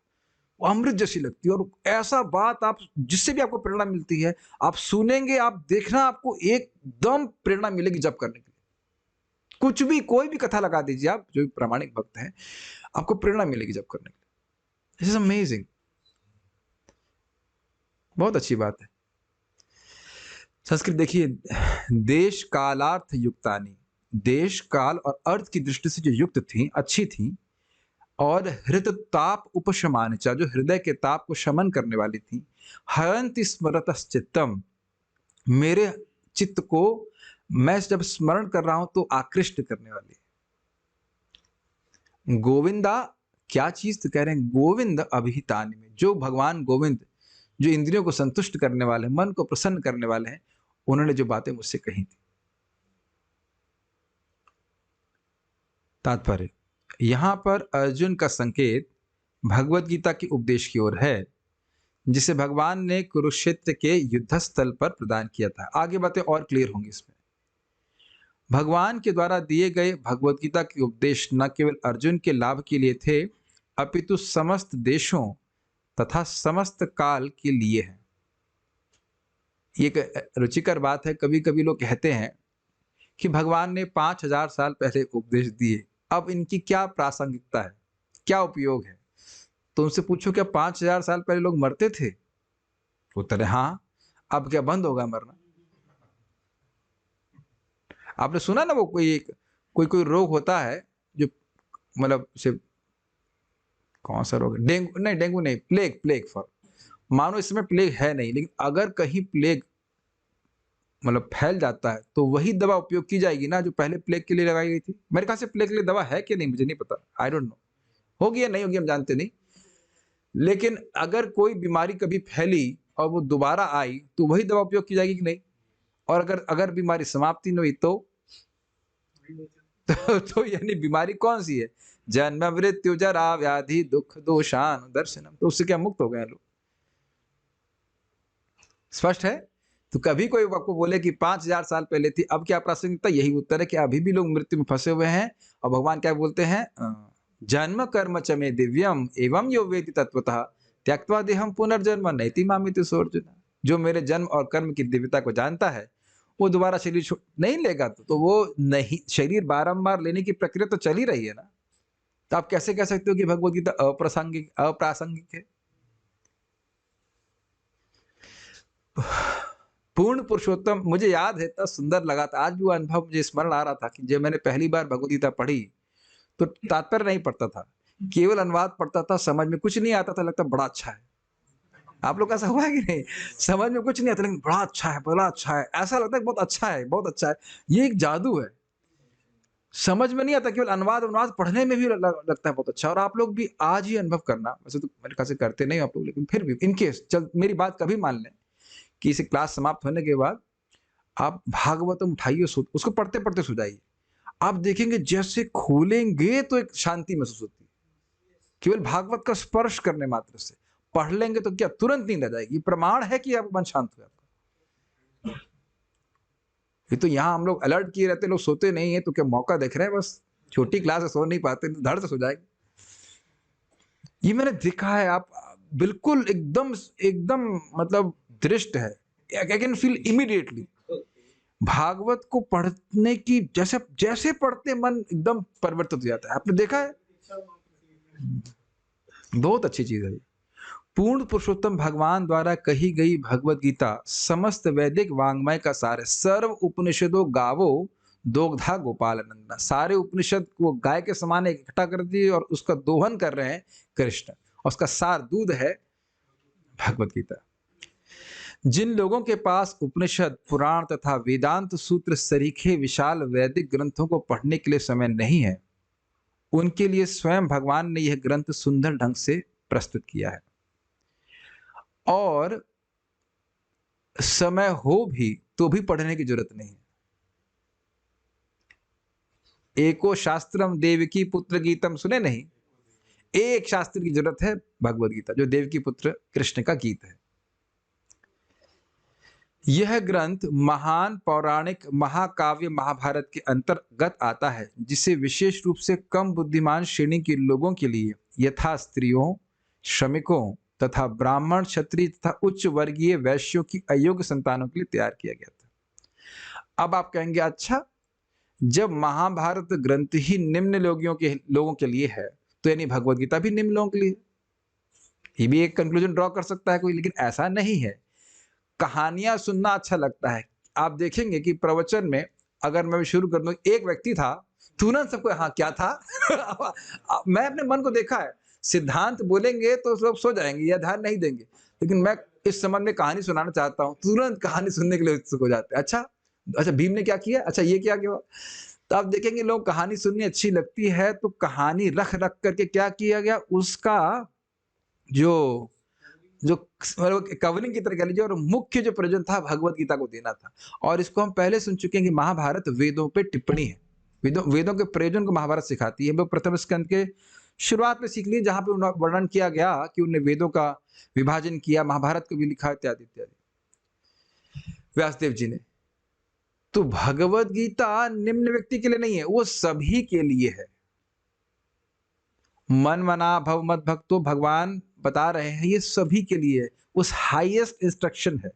Speaker 1: वो अमृत जैसी लगती है। और ऐसा बात आप जिससे भी आपको प्रेरणा मिलती है, आप सुनेंगे, आप देखना, आपको एकदम प्रेरणा मिलेगी जब करने के लिए। कुछ भी, कोई भी कथा लगा दीजिए आप, जो प्रामाणिक भक्त हैं, आपको प्रेरणा मिलेगी जब करने के लिए। दिस इज अमेजिंग, बहुत अच्छी बात है। संस्कृत देखिए, देश कालार्थ युक्तानी, देश काल और अर्थ की दृष्टि से जो युक्त थी, अच्छी थी, और हृदय ताप उपशमान, जो हृदय के ताप को शमन करने वाली थी। हयंति स्मरत चित्तम, मेरे चित्त को मैं जब स्मरण कर रहा हूं तो आकृष्ट करने वाली। गोविंदा, क्या चीज तो कह रहे हैं, गोविंद अभिहितानि में, जो भगवान गोविंद, जो इंद्रियों को संतुष्ट करने वाले, मन को प्रसन्न करने वाले हैं, उन्होंने जो बातें मुझसे कही थी। तात्पर्य, यहां पर अर्जुन का संकेत भगवत गीता के उपदेश की ओर है, जिसे भगवान ने कुरुक्षेत्र के युद्ध स्थल पर प्रदान किया था। आगे बातें और क्लियर होंगी इसमें। भगवान के द्वारा दिए गए भगवत गीता के उपदेश न केवल अर्जुन के लाभ के लिए थे, अपितु समस्त देशों तथा समस्त काल के लिए है। ये एक रुचिकर बात है। कभी कभी लोग कहते हैं कि भगवान ने 5000 साल पहले उपदेश दिए, अब इनकी क्या प्रासंगिकता है, क्या उपयोग है। तो उनसे पूछो क्या 5000 साल पहले लोग मरते थे? उत्तर है हाँ। अब क्या बंद होगा मरना? आपने सुना ना, वो कोई कोई रोग होता है जो मतलब से कौन सा रोग है, डेंगू नहीं, प्लेग फॉर, मानो इस समय प्लेग है नहीं, लेकिन अगर कहीं प्लेग मतलब फैल जाता है तो वही दवा उपयोग की जाएगी ना जो पहले प्लेग के लिए लगाई गई थी। मेरे ख्याल से प्लेग के लिए दवा है कि नहीं मुझे नहीं पता, आई डोंट नो, होगी या नहीं होगी हम जानते नहीं। लेकिन अगर कोई बीमारी कभी फैली और वो दोबारा आई तो वही दवा उपयोग की जाएगी कि नहीं? और अगर अगर बीमारी समाप्ति नहीं हुई तो यानी बीमारी कौन सी है? जन्म मृत्यु जरा व्याधि दुख दोषान दर्शनम, तो उससे क्या मुक्त हो गए लोग? स्पष्ट है। तो कभी कोई आपको बोले कि 5000 साल पहले थी, अब क्या प्रासंगिकता? यही उत्तर है कि अभी भी लोग मृत्यु में फंसे हुए हैं। और भगवान क्या बोलते हैं? जन्म कर्म च मे दिव्यम एवं यो वेति तत्वतः त्यक्त्वा देहम पुनर्जन्म नैति मामिति सोर्जुन। जो मेरे जन्म और कर्म की दिव्यता को जानता है वो दोबारा शरीर नहीं लेगा, तो वो नहीं, शरीर बारंबार लेने की प्रक्रिया तो चल ही रही है ना। तो आप कैसे कह सकते हो कि भगवत गीता अप्रासंगिक है? पूर्ण पुरुषोत्तम, मुझे याद है इतना सुंदर लगा था, आज भी वो अनुभव मुझे स्मरण आ रहा था कि जब मैंने पहली बार भगवत गीता पढ़ी तो तात्पर्य नहीं पढ़ता था, केवल अनुवाद पढ़ता था, समझ में कुछ नहीं आता था, लगता बड़ा अच्छा है। आप लोग का ऐसा हुआ है कि नहीं? समझ में कुछ नहीं आता लेकिन बड़ा अच्छा है, बड़ा अच्छा है, ऐसा लगता है बहुत अच्छा है, बहुत अच्छा है। ये एक जादू है, समझ में नहीं आता, केवल अनुवाद अनुवाद पढ़ने में भी लगता है बहुत अच्छा। और आप लोग भी आज ही अनुभव करना, वैसे तो मेरे ख्याल से करते नहीं आप लोग, लेकिन फिर भी इनकेस चल मेरी बात कभी मान लें कि इसे क्लास समाप्त होने के बाद आप भागवतम उठाइए, उसको पढ़ते पढ़ते सो जाइए, आप देखेंगे जैसे खोलेंगे तो एक शांति महसूस होती है, केवल भागवत का स्पर्श करने मात्र से। पढ़ लेंगे तो क्या तुरंत नींद आ जाएगी, प्रमाण है कि आपका मन शांत हुआ आपका। ये तो यहाँ हम लोग अलर्ट किए रहते, लोग सोते नहीं है, तो क्या मौका देख रहे हैं बस, छोटी क्लास है सो नहीं पाते, धड़ से सो जाएंगे। ये मैंने देखा है, आप बिल्कुल एकदम एकदम मतलब दृष्ट है, I can feel immediately. Bhagavat को पढ़ने की जैसे जैसे पढ़ते मन एकदम परिवर्तित हो जाता है, आपने देखा है? बहुत अच्छी चीज है। पूर्ण पुरुषोत्तम भगवान द्वारा कही गई भगवत गीता समस्त वैदिक वांग्मय का सार है। सर्व उपनिषदों गावो दोग्धा गोपाल नंदना, सारे उपनिषद को गाय के समान इकट्ठा कर दिए और उसका दोहन कर रहे हैं कृष्ण, और उसका सार दूध है भगवत गीता। जिन लोगों के पास उपनिषद पुराण तथा वेदांत सूत्र सरीखे विशाल वैदिक ग्रंथों को पढ़ने के लिए समय नहीं है, उनके लिए स्वयं भगवान ने यह ग्रंथ सुंदर ढंग से प्रस्तुत किया है। और समय हो भी तो भी पढ़ने की जरूरत नहीं है। एको शास्त्रम देवकी पुत्र गीतम, सुने नहीं? एक शास्त्र की जरूरत है, भगवत गीता, जो देवकी पुत्र कृष्ण का गीत है। यह ग्रंथ महान पौराणिक महाकाव्य महाभारत के अंतर्गत आता है, जिसे विशेष रूप से कम बुद्धिमान श्रेणी के लोगों के लिए यथा स्त्रियों, श्रमिकों तथा ब्राह्मण, क्षत्रिय तथा उच्च वर्गीय वैश्यों की अयोग्य संतानों के लिए तैयार किया गया था। अब आप कहेंगे अच्छा, जब महाभारत ग्रंथ ही निम्न लोगों के लिए है, तो यानी भगवत गीता भी निम्न लोगों के लिए। ये भी एक कंक्लूजन ड्रॉ कर सकता है कोई, लेकिन ऐसा नहीं है। कहानियां सुनना अच्छा लगता है, आप देखेंगे कि प्रवचन में अगर मैं शुरू कर दूं, एक व्यक्ति था, तुरंत सबको हाँ क्या था मैं अपने मन को देखा है, सिद्धांत बोलेंगे तो लोग सो जाएंगे या ध्यान नहीं देंगे, लेकिन मैं इस संबंध में कहानी सुनाना चाहता हूँ, तुरंत कहानी सुनने के लिए उत्सुक हो जाते हैं। अच्छा अच्छा भीम ने क्या किया, अच्छा ये क्या किया। तो आप देखेंगे लोग कहानी सुननी अच्छी लगती है, तो कहानी रख रख करके क्या किया गया, उसका जो जो कवरिंग की तरह कह लीजिए, और मुख्य जो प्रयोजन था भगवत गीता को देना था। और इसको हम पहले सुन चुके हैं कि महाभारत वेदों पे टिप्पणी है, वेदों के प्रयोजन को महाभारत सिखाती है। वो प्रथम स्कंद के शुरुआत में सीख लिए, जहां पे वर्णन किया गया कि उन्होंने वेदों का विभाजन किया, महाभारत को भी लिखा इत्यादि इत्यादि व्यासदेव जी ने। तो भगवत गीता निम्न व्यक्ति के लिए नहीं है, वो सभी के लिए है। मन मना भव मत भक्तो, भगवान बता रहे हैं ये सभी के लिए, उस हाईएस्ट इंस्ट्रक्शन है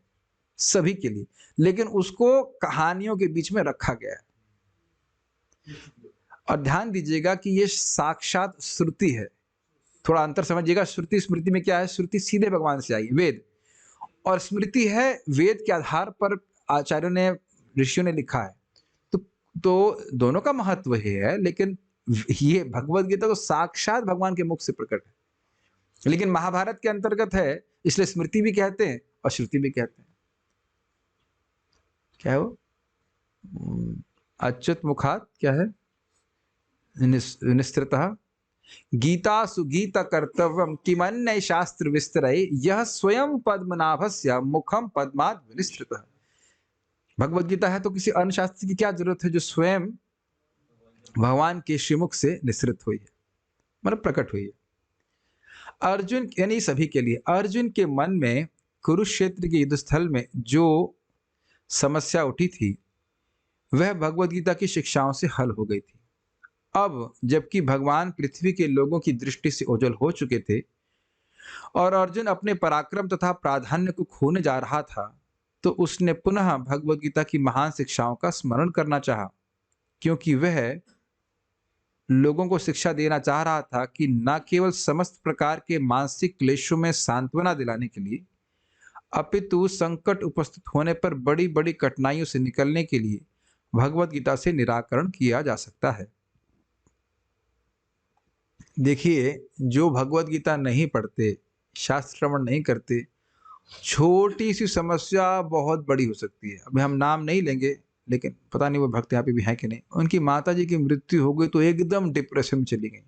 Speaker 1: सभी के लिए, लेकिन उसको कहानियों के बीच में रखा गया है। और ध्यान दीजिएगा कि ये साक्षात श्रुति है, थोड़ा अंतर समझिएगा। श्रुति स्मृति में क्या है? श्रुति सीधे भगवान से आई, वेद, और स्मृति है वेद के आधार पर आचार्यों ने ऋषियों ने लिखा है। तो दोनों का महत्व ही है, लेकिन ये भगवत गीता तो साक्षात भगवान के मुख से प्रकट है, लेकिन महाभारत के अंतर्गत है, इसलिए स्मृति भी कहते हैं और श्रुति भी कहते हैं। क्या है वो? अच्युत मुखात क्या है? निस्तृतः गीता सुगीता कर्तव्यम किमन्य शास्त्र विस्तरय यह स्वयं पद्मनाभस्य मुखम पद्माद विनिस्तृतः। भगवत गीता है तो किसी अन्य शास्त्र की क्या जरूरत है जो स्वयं भगवान के श्रीमुख से निसृत हुई है, मतलब प्रकट हुई है। अर्जुन यानी सभी के लिए, अर्जुन के मन में कुरुक्षेत्र के युद्ध स्थल में जो समस्या उठी थी वह भगवत गीता की शिक्षाओं से हल हो गई थी। अब जबकि भगवान पृथ्वी के लोगों की दृष्टि से ओझल हो चुके थे और अर्जुन अपने पराक्रम तथा प्राधान्य को खोने जा रहा था, तो उसने पुनः भगवत गीता की महान शिक्षाओं का स्मरण करना चाहा, क्योंकि वह लोगों को शिक्षा देना चाह रहा था कि न केवल समस्त प्रकार के मानसिक क्लेशों में सांत्वना दिलाने के लिए, अपितु संकट उपस्थित होने पर बड़ी बड़ी कठिनाइयों से निकलने के लिए भगवत गीता से निराकरण किया जा सकता है। देखिए, जो भगवत गीता नहीं पढ़ते, शास्त्र श्रवण नहीं करते, छोटी सी समस्या बहुत बड़ी हो सकती है। अभी हम नाम नहीं लेंगे, लेकिन पता नहीं वो भक्त यहाँ पे भी हैं कि नहीं। उनकी माता जी की मृत्यु हो गई तो एकदम डिप्रेशन में चली गई,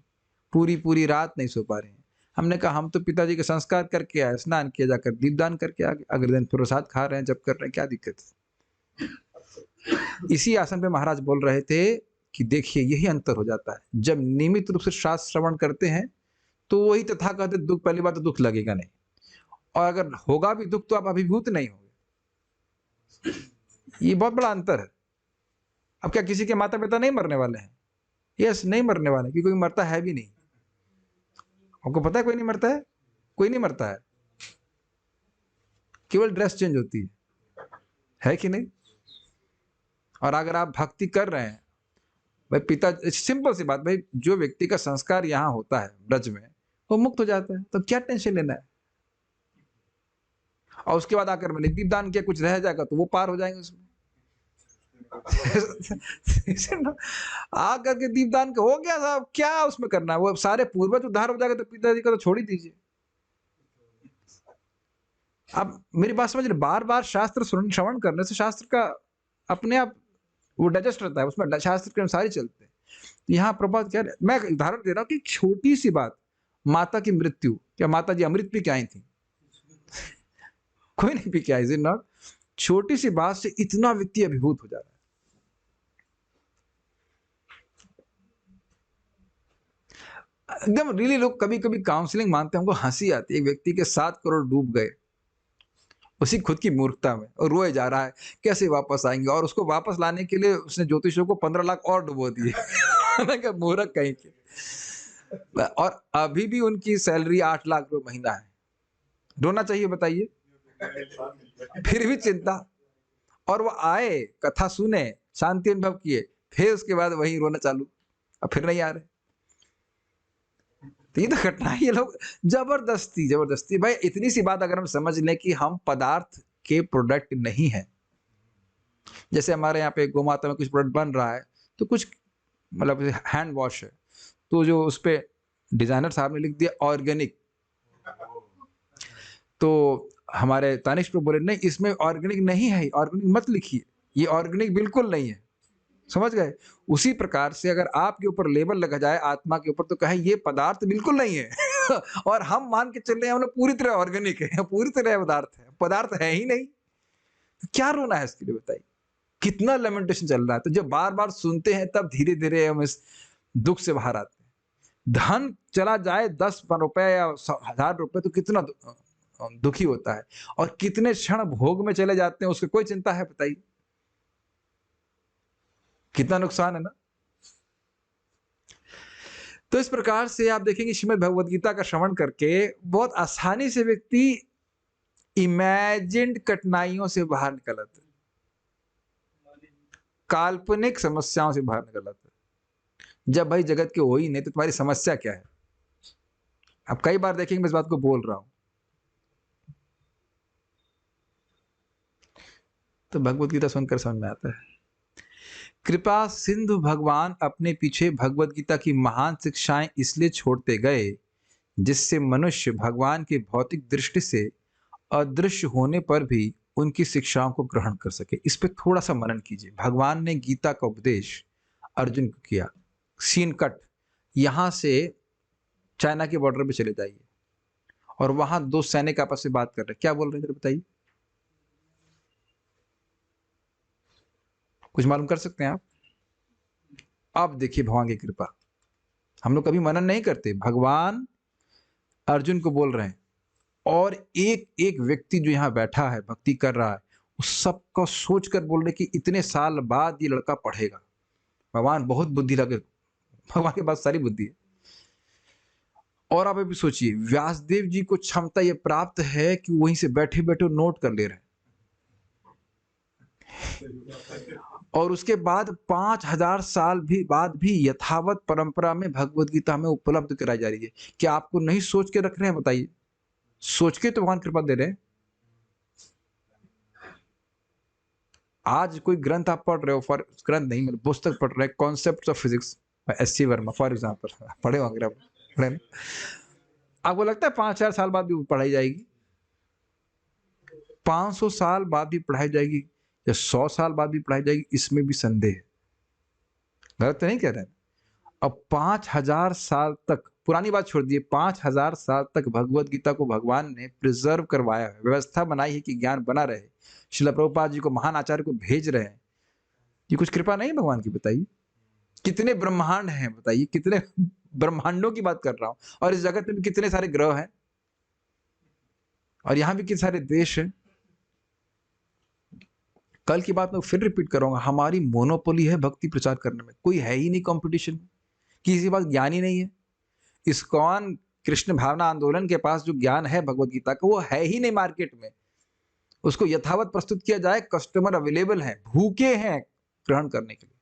Speaker 1: पूरी पूरी रात नहीं सो पा रहे हैं। हमने कहा हम तो पिताजी का संस्कार करके आए, स्नान किया, जाकर दीपदान करके आ गए, अगले दिन प्रसाद खा रहे हैं, जब कर रहे हैं, क्या दिक्कत है। इसी आसन पे महाराज बोल रहे थे कि देखिए यही अंतर हो जाता है, जब नियमित रूप से शास्त्र श्रवण करते हैं तो वही तथाकथित दुख, पहली बात तो दुख लगेगा नहीं, और अगर होगा भी दुख तो आप अभिभूत नहीं होंगे। ये बहुत बड़ा अंतर है। अब क्या किसी के माता पिता नहीं मरने वाले हैं? यस, नहीं मरने वाले, क्योंकि कोई मरता है भी नहीं। आपको पता है कोई नहीं मरता है? कोई नहीं मरता है, केवल ड्रेस चेंज होती है कि नहीं? और अगर आप भक्ति कर रहे हैं भाई, पिता, सिंपल सी बात भाई, जो व्यक्ति का संस्कार यहाँ होता है ब्रज में, वो मुक्त हो जाता है, तो क्या टेंशन लेना है। और उसके बाद आकर मैंने दीपदान किया, कुछ रह जाएगा तो वो पार हो जाएंगे उसमें। आकर के दीपदान का हो गया साहब, क्या उसमें करना है, वो सारे पूर्वज उद्धार हो जाएगा तो पिताजी का तो छोड़ ही दीजिए। अब मेरी बात समझ रहे, बार बार शास्त्र श्रवण करने से शास्त्र का अपने आप वो डाइजेस्ट रहता है, उसमें शास्त्र के अनुसार ही चलते हैं। यहाँ प्रभात क्या, मैं उदाहरण दे रहा हूँ कि छोटी सी बात, माता की मृत्यु, क्या माता जी अमृत पी के आई थी? कोई नहीं पी के आई, इज इट नॉट? छोटी सी बात से इतना व्यक्ति अभिभूत हो जा रहा है। एकदम रियली, लोग कभी कभी काउंसलिंग मानते हैं, हमको हंसी आती है। एक व्यक्ति के 7 करोड़ डूब गए उसी खुद की मूर्खता में, और रोए जा रहा है कैसे वापस आएंगे, और उसको वापस लाने के लिए उसने ज्योतिषियों को 15 लाख और डुबो दिए। मूर्ख कहीं के। और अभी भी उनकी सैलरी 8 लाख रुपए महीना है। रोना चाहिए बताइए? फिर भी चिंता। और वो आए, कथा सुने, शांति अनुभव किए, फिर उसके बाद वही रोना चालू, अब फिर नहीं आ रहे। तो ये तो घटना है। ये लोग जबरदस्ती भाई, इतनी सी बात अगर हम समझ लें कि हम पदार्थ के प्रोडक्ट नहीं है। जैसे हमारे यहाँ पे गोमाता में कुछ प्रोडक्ट बन रहा है, तो कुछ मतलब हैंड वॉश है, तो जो उस पर डिजाइनर साहब ने लिख दिया ऑर्गेनिक, तो हमारे तानिश प्रभु बोले नहीं, इसमें ऑर्गेनिक नहीं है, ऑर्गेनिक मत लिखिए, ये ऑर्गेनिक बिल्कुल नहीं है। समझ गए? उसी प्रकार से अगर आपके ऊपर लेबल लगा जाए आत्मा के ऊपर, तो कहे ये पदार्थ बिल्कुल नहीं है। और हम मान के चल रहे हैं पूरी तरह ऑर्गेनिक है, पूरी तरह पदार्थ है, पदार्थ है ही नहीं। तो क्या रोना है इसके लिए बताइए? कितना लेमेंटेशन चल रहा है। तो जब बार बार सुनते हैं तब धीरे धीरे हम इस दुख से बाहर आते हैं। धन चला जाए 10 रुपए या 1000 रुपए तो कितना दुखी होता है, और कितने क्षण भोग में चले जाते हैं, उसकी कोई चिंता है बताइए? कितना नुकसान है ना। तो इस प्रकार से आप देखेंगे श्रीमद् भगवद गीता का श्रवण करके बहुत आसानी से व्यक्ति इमेजिन्ड कठिनाइयों से बाहर निकल आता है, काल्पनिक समस्याओं से बाहर निकल आता है। जब भाई जगत के हो ही नहीं तो तुम्हारी समस्या क्या है? अब कई बार देखेंगे मैं इस बात को बोल रहा हूं, तो भगवद गीता सुनकर समझ में आता है। कृपा सिंधु भगवान अपने पीछे भगवत गीता की महान शिक्षाएं इसलिए छोड़ते गए जिससे मनुष्य भगवान के भौतिक दृष्टि से अदृश्य होने पर भी उनकी शिक्षाओं को ग्रहण कर सके। इस पे थोड़ा सा मनन कीजिए। भगवान ने गीता का उपदेश अर्जुन को किया। Scene cut. यहां से चाइना के बॉर्डर पे चले जाइए और वहां दो सैनिक आपस में बात कर रहे हैं, क्या बोल रहे हैं बताइए, कुछ मालूम कर सकते हैं आप? अब देखिए भगवान की कृपा। हम लोग कभी मनन नहीं करते। भगवान अर्जुन को बोल रहे हैं और एक एक व्यक्ति जो यहाँ बैठा है भक्ति कर रहा है उस सबको सोच कर बोल रहे कि इतने साल बाद ये लड़का पढ़ेगा। भगवान बहुत बुद्धि लगे, भगवान के पास सारी बुद्धि है। और आप अभी सोचिए, व्यासदेव जी को क्षमता ये प्राप्त है कि वहीं से बैठे बैठे नोट कर ले रहे हैं और उसके बाद 5000 साल भी बाद भी यथावत परंपरा में भगवत गीता हमें उपलब्ध कराई जा रही है। क्या आपको नहीं सोच के रख रहे हैं? बताइए, सोच के तो भगवान कृपा दे रहे हैं। आज कोई ग्रंथ आप पढ़ रहे हो, फॉर ग्रंथ नहीं मतलब पुस्तक पढ़ रहे हैं, concept of physics, S C Verma for example पढ़े होंगे आप, पढ़े ना? आपको लगता है 5000 साल बाद भी पढ़ाई जाएगी? 500 साल बाद भी पढ़ाई जाएगी या 100 साल बाद भी पढ़ाई जाएगी, इसमें भी संदेह है। गलत तो नहीं कह रहे हैं। अब 5000 साल तक, पुरानी बात छोड़ दिए, 5000 साल तक भगवत गीता को भगवान ने प्रिजर्व करवाया है, व्यवस्था बनाई है कि ज्ञान बना रहे। श्रील प्रभुपाद जी को, महान आचार्य को भेज रहे हैं। ये कुछ कृपा नहीं भगवान की? बताइए कितने ब्रह्मांड हैं, बताइए कितने ब्रह्मांडों की बात कर रहा हूं, और इस जगत में भी कितने सारे ग्रह हैं और यहां भी कितने सारे देश हैं। कल की बात मैं फिर रिपीट करूंगा, हमारी मोनोपोली है भक्ति प्रचार करने में, कोई है ही नहीं कंपटीशन, किसी पास ज्ञान ही नहीं है। इस्कॉन कृष्ण भावना आंदोलन के पास जो ज्ञान है भगवत गीता का वो है ही नहीं मार्केट में। उसको यथावत प्रस्तुत किया जाए, कस्टमर अवेलेबल है, भूखे हैं ग्रहण करने के लिए।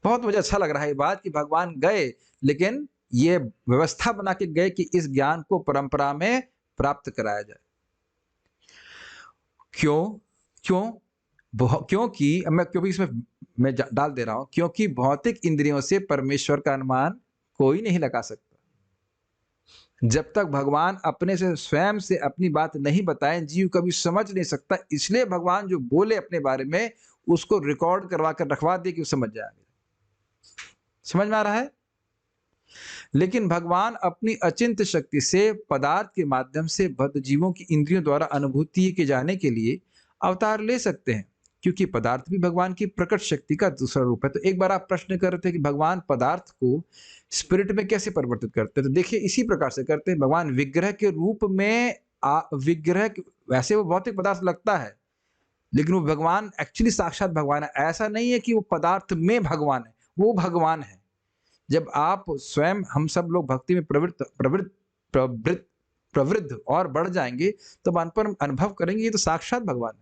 Speaker 1: बहुत मुझे अच्छा लग रहा है ये बात कि भगवान गए लेकिन ये व्यवस्था बना के गए कि इस ज्ञान को परंपरा में प्राप्त कराया जाए। क्यों? क्योंकि मैं क्योंकि इसमें मैं डाल दे रहा हूं, क्योंकि भौतिक इंद्रियों से परमेश्वर का अनुमान कोई नहीं लगा सकता। जब तक भगवान अपने से स्वयं से अपनी बात नहीं बताए जीव कभी समझ नहीं सकता। इसलिए भगवान जो बोले अपने बारे में उसको रिकॉर्ड करवा कर रखवा दे कि वो समझ जाएंगे। समझ में आ रहा है? लेकिन भगवान अपनी अचिंत शक्ति से पदार्थ के माध्यम से बद्ध जीवों की इंद्रियों द्वारा अनुभूति के जाने के लिए अवतार ले सकते हैं, क्योंकि पदार्थ भी भगवान की प्रकट शक्ति का दूसरा रूप है। तो एक बार आप प्रश्न कर रहे थे कि भगवान पदार्थ को स्पिरिट में कैसे परिवर्तित करते हैं, तो देखिए इसी प्रकार से करते हैं। भगवान विग्रह के रूप में वैसे वो भौतिक पदार्थ लगता है लेकिन वो भगवान एक्चुअली साक्षात भगवान है। ऐसा नहीं है कि वो पदार्थ में भगवान है, वो भगवान है। जब आप स्वयं, हम सब लोग भक्ति में प्रवृत्त और बढ़ जाएंगे तब तो अनुभव करेंगे ये तो साक्षात भगवान है।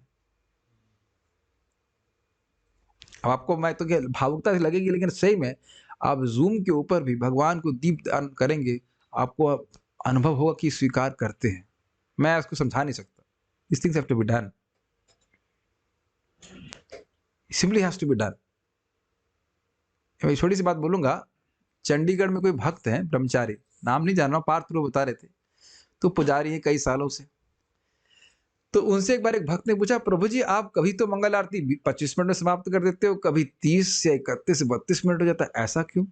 Speaker 1: अब आपको मैं तो भावुकता से लगेगी लेकिन सही में आप जूम के ऊपर भी भगवान को दीपदान करेंगे, आपको अनुभव होगा कि स्वीकार करते हैं। मैं इसको समझा नहीं सकता। This things have to be done, simply has to be done. मैं छोटी सी बात बोलूंगा। चंडीगढ़ में कोई भक्त हैं, ब्रह्मचारी, नाम नहीं जान रहा, पार्थ लोग बता रहे थे, तो पुजारी है कई सालों से। तो उनसे एक बार एक भक्त ने पूछा, प्रभु जी आप कभी तो मंगल आरती 25 मिनट में समाप्त कर देते हो, कभी 30 या 31 32 मिनट हो जाता है, ऐसा क्यों? तो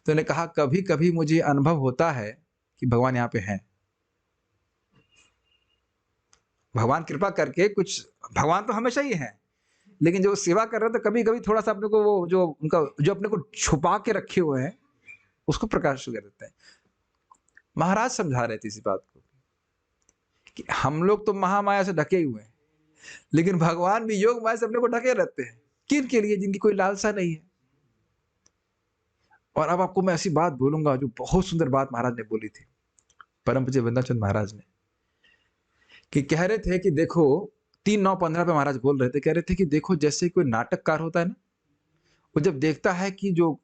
Speaker 1: उन्होंने कहा कभी कभी मुझे अनुभव होता है कि भगवान यहाँ पे हैं। भगवान कृपा करके कुछ, भगवान तो हमेशा ही है लेकिन जो सेवा कर रहे हैं तो कभी कभी थोड़ा सा अपने को वो जो उनका जो अपने को छुपा के रखे हुए हैं उसको प्रकाश कर देते हैं। महाराज समझा रहे थे इसी बात को कि हम लोग तो महामाया से ढके हुए हैं लेकिन भगवान भी योग माया से अपने को ढके रहते हैं। किन के लिए? जिनकी कोई लालसा नहीं है। और अब आपको मैं ऐसी बात बोलूंगा जो बहुत सुंदर बात महाराज ने बोली थी, परम पूज्य वृंदाचंद महाराज ने, कि कह रहे थे कि देखो 3-9-15 पे महाराज बोल रहे थे, कह रहे थे कि देखो जैसे कोई नाटककार होता है ना, वो जब देखता है कि जो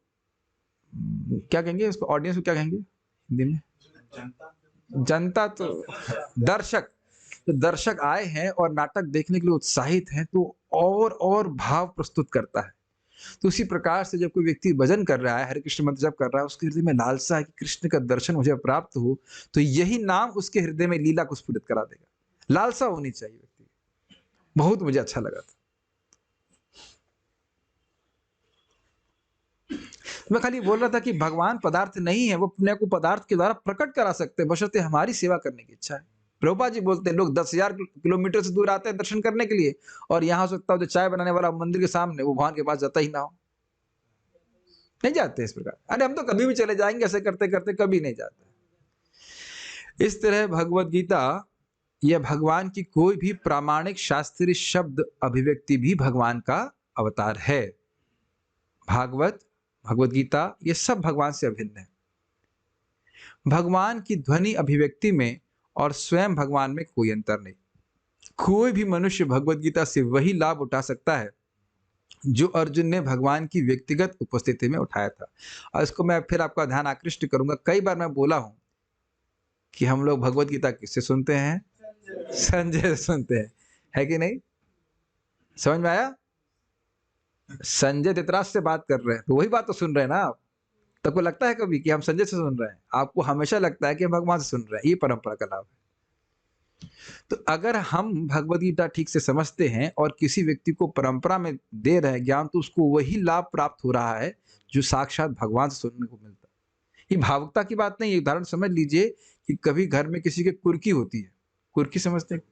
Speaker 1: क्या कहेंगे उसको, ऑडियंस को क्या कहेंगे हिंदी में? जनता तो दर्शक तो दर्शक आए हैं और नाटक देखने के लिए उत्साहित हैं तो और भाव प्रस्तुत करता है। तो उसी प्रकार से जब कोई व्यक्ति भजन कर रहा है, हरे कृष्ण मंत्र जप कर रहा है, उसके हृदय में लालसा है कि कृष्ण का दर्शन मुझे प्राप्त हो, तो यही नाम उसके हृदय में लीला को स्फुरित करा देगा। लालसा होनी चाहिए व्यक्ति की। बहुत मुझे अच्छा लगा था। मैं खाली बोल रहा था कि भगवान पदार्थ नहीं है, वो अपने को पदार्थ के द्वारा प्रकट करा सकते हैं, बशर्ते हमारी सेवा करने की इच्छा है। प्रभुपाद जी बोलते हैं लोग 10,000 किलोमीटर से दूर आते हैं दर्शन करने के लिए, और यहाँ हो सकता हो जो चाय बनाने वाला मंदिर के सामने वो भगवान के पास जाता ही ना हो, नहीं जाते इस प्रकार। अरे हम तो कभी भी चले जाएंगे, ऐसे करते करते कभी नहीं जाते। इस तरह भगवत गीता यह भगवान की कोई भी प्रामाणिक शास्त्रीय शब्द अभिव्यक्ति भी भगवान का अवतार है। भागवत, भगवत गीता, ये सब भगवान से अभिन्न है। भगवान की ध्वनि अभिव्यक्ति में और स्वयं भगवान में कोई अंतर नहीं। कोई भी मनुष्य भगवत गीता से वही लाभ उठा सकता है जो अर्जुन ने भगवान की व्यक्तिगत उपस्थिति में उठाया था। और इसको मैं फिर आपका ध्यान आकृष्ट करूंगा, कई बार मैं बोला हूं कि हम लोग भगवत गीता किससे सुनते हैं? संजय से सुनते हैं, है कि नहीं? समझ में आया? संजय धृतराष्ट्र से बात कर रहे हैं तो वही बात तो सुन रहे हैं ना आप। तब को लगता है कभी कि हम संजय से सुन रहे हैं? आपको हमेशा लगता है कि हम भगवान से सुन रहे हैं। ये परंपरा का लाभ है। तो अगर हम भगवत गीता ठीक से समझते हैं और किसी व्यक्ति को परंपरा में दे रहे हैं ज्ञान, तो उसको वही लाभ प्राप्त हो रहा है जो साक्षात भगवान से सुनने को मिलता है। ये भावुकता की बात नहीं है। उदाहरण समझ लीजिए कि कभी घर में किसी के कुर्की होती है, कुर्की समझते हैं,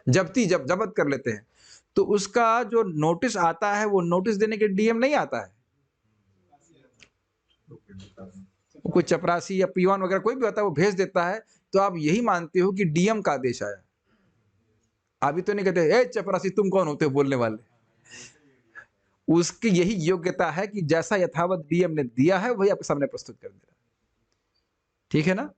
Speaker 1: जब्त कर लेते हैं, तो उसका जो नोटिस आता है वो नोटिस देने के डीएम नहीं आता है, कोई चपरासी या पीवान वगैरह कोई भी होता है वो भेज देता है। तो आप यही मानते हो कि डीएम का आदेश आया। अभी तो नहीं कहते ए चपरासी तुम कौन होते हो बोलने वाले। उसकी यही योग्यता है कि जैसा यथावत डीएम ने दिया है वही आपके सामने प्रस्तुत कर दे रहा है। ठीक है ना?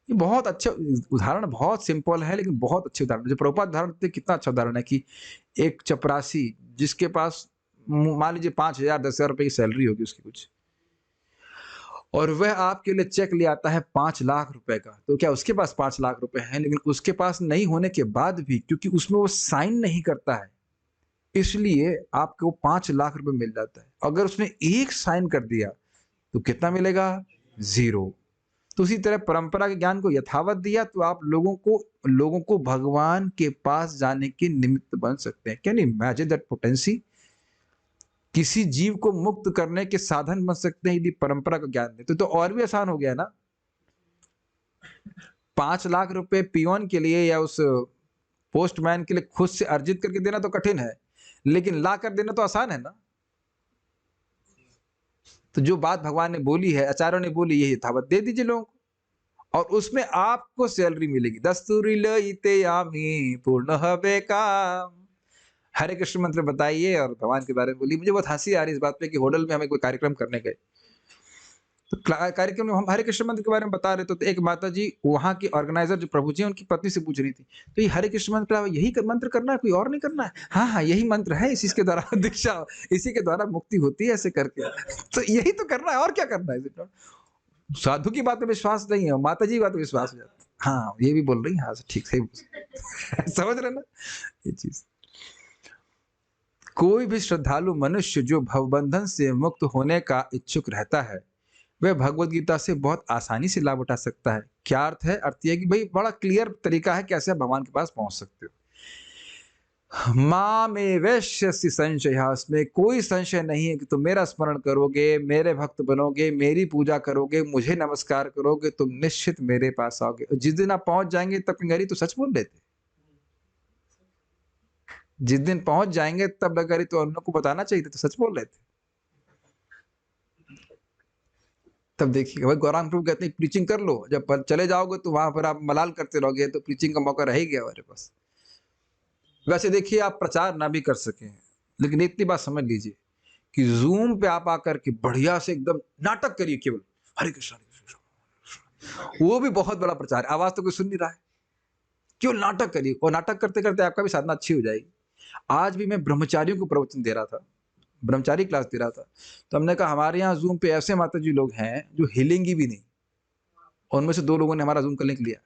Speaker 1: ये बहुत अच्छा उदाहरण, बहुत सिंपल है लेकिन बहुत अच्छे उदाहरण। जो प्रभुपाद उदाहरण देते कितना अच्छा उदाहरण है कि एक चपरासी जिसके पास मान लीजिए 5,000 10,000 रुपए की सैलरी होगी उसकी कुछ, और वह आपके लिए चेक ले आता है 5 लाख रुपए का, तो क्या उसके पास 5 लाख रुपए हैं? लेकिन उसके पास नहीं होने के बाद भी क्योंकि उसमें वो साइन नहीं करता है, इसलिए आपको 5 लाख रुपए मिल जाता है। अगर उसने एक साइन कर दिया तो कितना मिलेगा? 0। तो उसी तरह परंपरा के ज्ञान को यथावत दिया तो आप लोगों को भगवान के पास जाने के निमित्त बन सकते हैं। Can you imagine that potency? किसी जीव को मुक्त करने के साधन बन सकते हैं यदि परंपरा का ज्ञान देते तो और भी आसान हो गया ना। 5 लाख रुपए पियोन के लिए या उस पोस्टमैन के लिए खुद से अर्जित करके देना तो कठिन है, लेकिन ला कर देना तो आसान है ना। तो जो बात भगवान ने बोली है, आचार्यों ने बोली, यही यथावत दे दीजिए लोगों को और उसमें आपको सैलरी मिलेगी। दस्तूरी लईते यामी पूर्ण हवे काम। हरे कृष्ण मंत्र बताइए और भगवान के बारे में बोलिए। मुझे बहुत हंसी आ रही इस बात पे कि होटल में हमें कोई कार्यक्रम करने गए, तो कार्यक्रम में हम हरे कृष्ण मंत्र के बारे में बता रहे थे, तो एक माता जी वहां की ऑर्गेनाइजर जो प्रभु जी उनकी पत्नी से पूछ रही थी, तो ये हरे कृष्ण मंत्र यही मंत्र करना है, कोई और नहीं करना है? हाँ हाँ यही मंत्र है, इसी के द्वारा दीक्षा, इसी के द्वारा मुक्ति होती है ऐसे करके। तो यही तो करना है और क्या करना है? साधु की बात में विश्वास नहीं है, माता जी की बात में विश्वास हो जाता है। हाँ ये भी बोल रही, हाँ ठीक सही समझ रहे ना ये चीज। कोई भी श्रद्धालु मनुष्य जो भवबंधन से मुक्त होने का इच्छुक रहता है वह भगवत गीता से बहुत आसानी से लाभ उठा सकता है। क्या अर्थ है? अर्थ यह कि भाई बड़ा क्लियर तरीका है कैसे आप भगवान के पास पहुंच सकते हो। मां में वैश्यसि संशय, इसमें कोई संशय नहीं है कि तुम मेरा स्मरण करोगे, मेरे भक्त बनोगे, मेरी पूजा करोगे, मुझे नमस्कार करोगे, तुम निश्चित मेरे पास आओगे। जिस दिन आप पहुंच जाएंगे तब कंगारी तो सच बोल लेते, जिस दिन पहुंच जाएंगे तब नगारी तो अन्य को बताना चाहिए तो सच बोल रहे थे। तब देखिए भाई गौरांग प्रभु कहते हैं प्रीचिंग कर लो, जब चले जाओगे तो वहां पर आप मलाल करते रहोगे तो प्रीचिंग का मौका रह गया हमारे पास। वैसे देखिए आप प्रचार ना भी कर सके, लेकिन इतनी बात समझ लीजिए कि जूम पे आप आकर के बढ़िया से एकदम नाटक करिए, केवल हरे कृष्ण, वो भी बहुत बड़ा प्रचार है। आवाज तो कोई सुन नहीं रहा है, केवल नाटक करिए और नाटक करते करते आपका भी साधना अच्छी हो जाएगी। आज भी मैं ब्रह्मचारियों को प्रवचन दे रहा था, ब्रह्मचारी क्लास दे रहा था, तो हमने कहा हमारे यहाँ जूम पे ऐसे माता जी लोग हैं जो हिलेंगी भी नहीं, और उनमें से 2 लोगों ने हमारा जूम का लिंक लिया।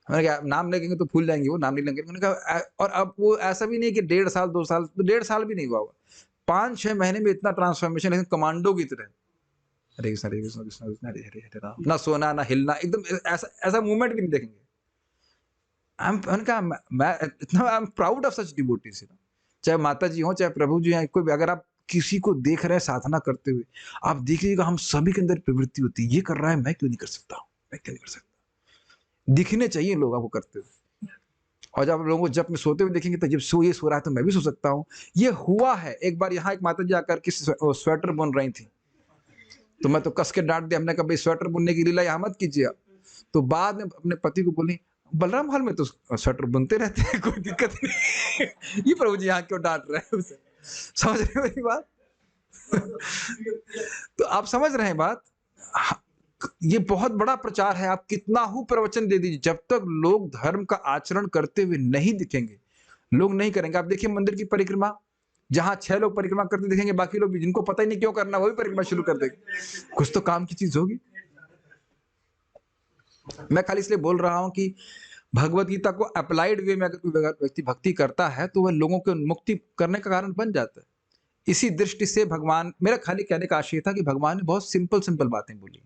Speaker 1: मैंने कहा नाम लेंगे तो भूल जाएंगे, वो नाम नहीं लेंगे। मैंने कहा और अब वो ऐसा भी नहीं कि 1.5 साल 2 साल, तो 1.5 साल भी नहीं हुआ होगा, 5-6 महीने में इतना ट्रांसफॉर्मेशन, लेकिन कमांडो की तरह, हरे कृष्ण हरे कृष्ण कृष्ण कृष्ण हरे हरे हरे राम, ना सोना ना हिलना, एकदम ऐसा ऐसा मूवमेंट भी नहीं देखेंगे। मैंने कहा मैं इतना I am proud of such devotees, चाहे माता जी हो चाहे प्रभु जी हैं, कोई भी, अगर आप किसी को देख रहे हैं साधना करते हुए, आप देखिएगा हम सभी के अंदर प्रवृत्ति होती है, ये कर रहा है मैं क्यों नहीं कर सकता हूँ, मैं क्यों नहीं कर सकता। दिखने चाहिए लोग आपको करते हुए, और जब आप लोगों को जब में सोते हुए देखेंगे तो जब ये सो रहा है तो मैं भी सो सकता हूँ। ये हुआ है एक बार, यहाँ एक माता जी आकर के स्वेटर बुन रही थी, तो मैं तो कस के डांट दिया, हमने कहा भाई स्वेटर बुनने की लीला यहाँ मत कीजिए। तो बाद में अपने पति को बोली, बलराम हॉल में तो स्वेटर बुनते रहते हैं, कोई दिक्कत नहीं। ये प्रभु जी यहाँ क्यों डांट रहे हैं उसे, समझ रहे हैं मेरी बात? तो आप समझ रहे हैं बात, ये बहुत बड़ा प्रचार है। आप कितना ही प्रवचन दे दीजिए, जब तक लोग धर्म का आचरण करते हुए नहीं दिखेंगे, लोग नहीं करेंगे। आप देखिए मंदिर की परिक्रमा, जहां 6 लोग परिक्रमा करते दिखेंगे, बाकी लोग भी जिनको पता ही नहीं क्यों करना, वो भी परिक्रमा शुरू कर देंगे। कुछ तो काम की चीज होगी। मैं खाली इसलिए बोल रहा हूं कि भगवत गीता को अप्लाइड वे में अगर कोई व्यक्ति भक्ति करता है तो वह लोगों को मुक्ति करने का कारण बन जाता है। इसी दृष्टि से भगवान, मेरा खाली कहने का आशय था कि भगवान ने बहुत सिंपल सिंपल बातें बोली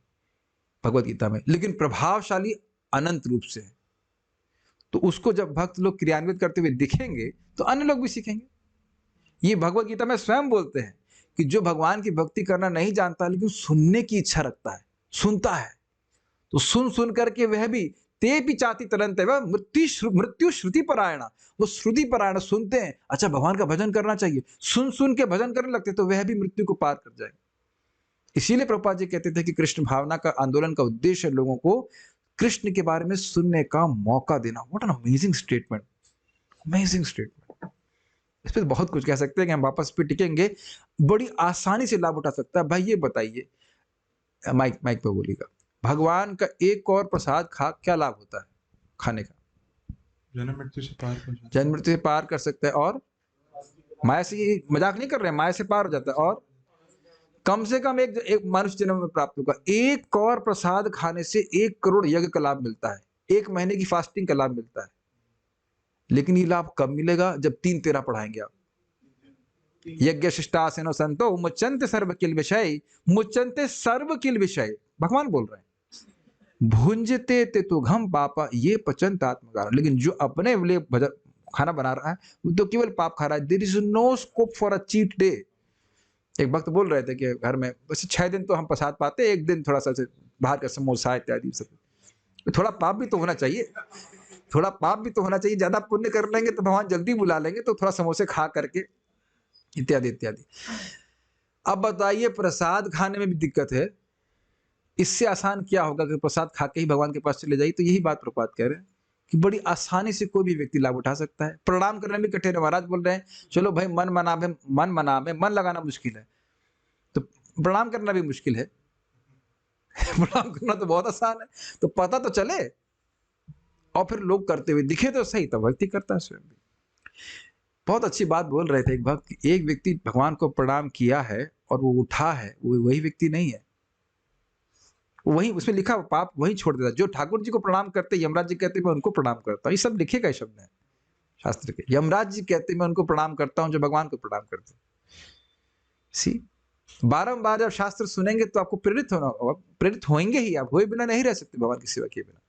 Speaker 1: भगवत गीता में, लेकिन प्रभावशाली अनंत रूप से है। तो उसको जब भक्त लोग क्रियान्वित करते हुए दिखेंगे तो अन्य लोग भी सीखेंगे। ये भगवत गीता में स्वयं बोलते हैं कि जो भगवान की भक्ति करना नहीं जानता लेकिन सुनने की इच्छा रखता है, सुनता है, तो सुन सुन करके वह भी ते भी चाति तरंत है, वह मृत्यु श्रुति परायणा, वो श्रुति परायण सुनते हैं, अच्छा भगवान का भजन करना चाहिए, सुन सुन के भजन करने लगते तो वह भी मृत्यु को पार कर जाएंगे। इसीलिए प्रभुपाद जी कहते थे कि कृष्ण भावना का आंदोलन का उद्देश्य है लोगों को कृष्ण के बारे में सुनने का मौका देना। What an amazing statement, amazing statement. इस पर बहुत कुछ कह सकते हैं कि हम वापस पे टिकेंगे, बड़ी आसानी से लाभ उठा सकता है। भाई ये बताइए, माइक माइक पे बोलिएगा, भगवान का एक और प्रसाद खा क्या लाभ होता है खाने का?
Speaker 2: जन्म मृत्यु से पार कर जाता
Speaker 1: जन्म मृत्यु से पार कर सकते हैं, और माया से, ये मजाक नहीं कर रहे हैं, माया से पार हो जाता है, और कम से कम एक मनुष्य जन्म में प्राप्त होगा। एक और प्रसाद खाने से 1 करोड़ यज्ञ का लाभ मिलता है, 1 महीने की फास्टिंग का लाभ मिलता है। लेकिन ये लाभ कब मिलेगा? जब 3-13 पढ़ाएंगे आप। यज्ञ शिष्टासेनो संतो मुच्यन्ते सर्व किल विषय, मुच्यन्ते सर्व किल विषय, भगवान बोल रहे हैं। भुंजते ते तो घम पापा ये पचंत आत्मकार। लेकिन जो अपने लिए खाना बना रहा है वो तो केवल पाप खा रहा है। There is no scope for a cheat day. एक वक्त बोल रहे थे कि घर में वैसे 6 दिन तो हम प्रसाद पाते, एक दिन थोड़ा सा बाहर का समोसा इत्यादि सब, थोड़ा पाप भी तो होना चाहिए, थोड़ा पाप भी तो होना चाहिए। ज्यादा पुण्य कर लेंगे तो भगवान जल्दी बुला लेंगे, तो थोड़ा समोसे खा करके इत्यादि इत्यादि। अब बताइए, प्रसाद खाने में भी दिक्कत है, इससे आसान क्या होगा कि प्रसाद खा के ही भगवान के पास चले जाइए। तो यही बात प्रभुपाद कह रहे हैं कि बड़ी आसानी से कोई भी व्यक्ति लाभ उठा सकता है। प्रणाम करना भी कठिन है। महाराज बोल रहे हैं चलो भाई मन मनावे, मन लगाना मुश्किल है, तो प्रणाम करना भी मुश्किल है। प्रणाम करना तो बहुत आसान है, तो पता तो चले और फिर लोग करते हुए दिखे तो सही, तब व्यक्ति करता है स्वयं भी। बहुत अच्छी बात बोल रहे थे एक भक्त, एक व्यक्ति भगवान को प्रणाम किया है और वो उठा है, वो वही व्यक्ति नहीं है। वही उसमें लिखा पाप वही छोड़ देता। जो ठाकुर जी को प्रणाम करते, यमराज जी कहते मैं उनको प्रणाम करता हूँ, ये सब लिखे गए शब्द है शास्त्र के। यमराज जी कहते मैं उनको प्रणाम करता हूँ जो भगवान को प्रणाम करते। सी बारंबार जब शास्त्र सुनेंगे तो आपको प्रेरित होना होगा, प्रेरित होंगे ही, आप हुए बिना नहीं रह सकते भगवान की सेवा किए बिना।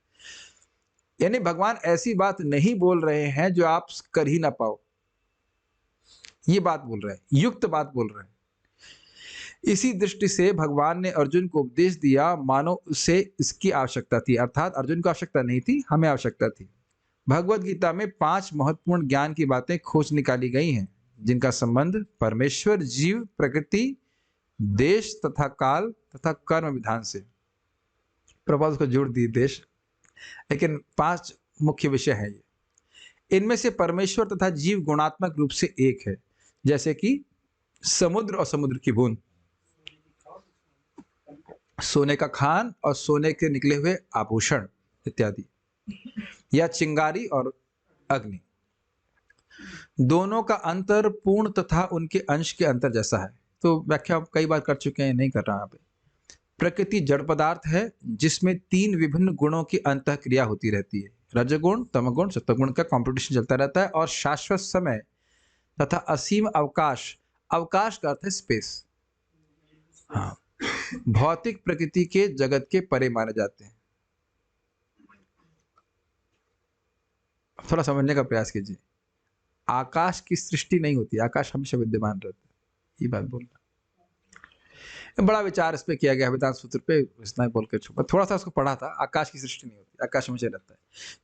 Speaker 1: यानी भगवान ऐसी बात नहीं बोल रहे हैं जो आप कर ही ना पाओ, ये बात बोल रहे हैं, युक्त बात बोल रहे हैं। इसी दृष्टि से भगवान ने अर्जुन को उपदेश दिया, मानो उसे इसकी आवश्यकता थी, अर्थात अर्जुन को आवश्यकता नहीं थी, हमें आवश्यकता थी। भगवत गीता में 5 महत्वपूर्ण ज्ञान की बातें खोज निकाली गई हैं, जिनका संबंध परमेश्वर, जीव, प्रकृति, देश तथा काल तथा कर्म विधान से। प्रभुपाद को जोड़ दी देश, लेकिन 5 मुख्य विषय हैं ये। इनमें से परमेश्वर तथा जीव गुणात्मक रूप से एक है, जैसे कि समुद्र और समुद्र की बूंद, सोने का खान और सोने के निकले हुए आभूषण इत्यादि, या चिंगारी और अग्नि। दोनों का अंतर पूर्ण तथा उनके अंश के अंतर जैसा है। तो व्याख्या कई बार कर चुके हैं, नहीं कर रहा यहाँ पे। प्रकृति जड़ पदार्थ है जिसमें 3 विभिन्न गुणों की अंतःक्रिया होती रहती है, रजगुण, तमगुण, सत्वगुण का कंपटीशन चलता रहता है। और शाश्वत समय तथा असीम अवकाश, अवकाश का अर्थ है स्पेस, हाँ, भौतिक प्रकृति के जगत के परे माने जाते हैं। थोड़ा समझने का प्रयास कीजिए। आकाश की सृष्टि नहीं होती, आकाश हमेशा विद्यमान रहता है, ये बात बोलना। बड़ा विचार इस पे किया गया वेदांत सूत्र पे, इतना बोल के छुपा, थोड़ा सा उसको पढ़ा था। आकाश की सृष्टि नहीं होती, आकाश हमेशा रहता है।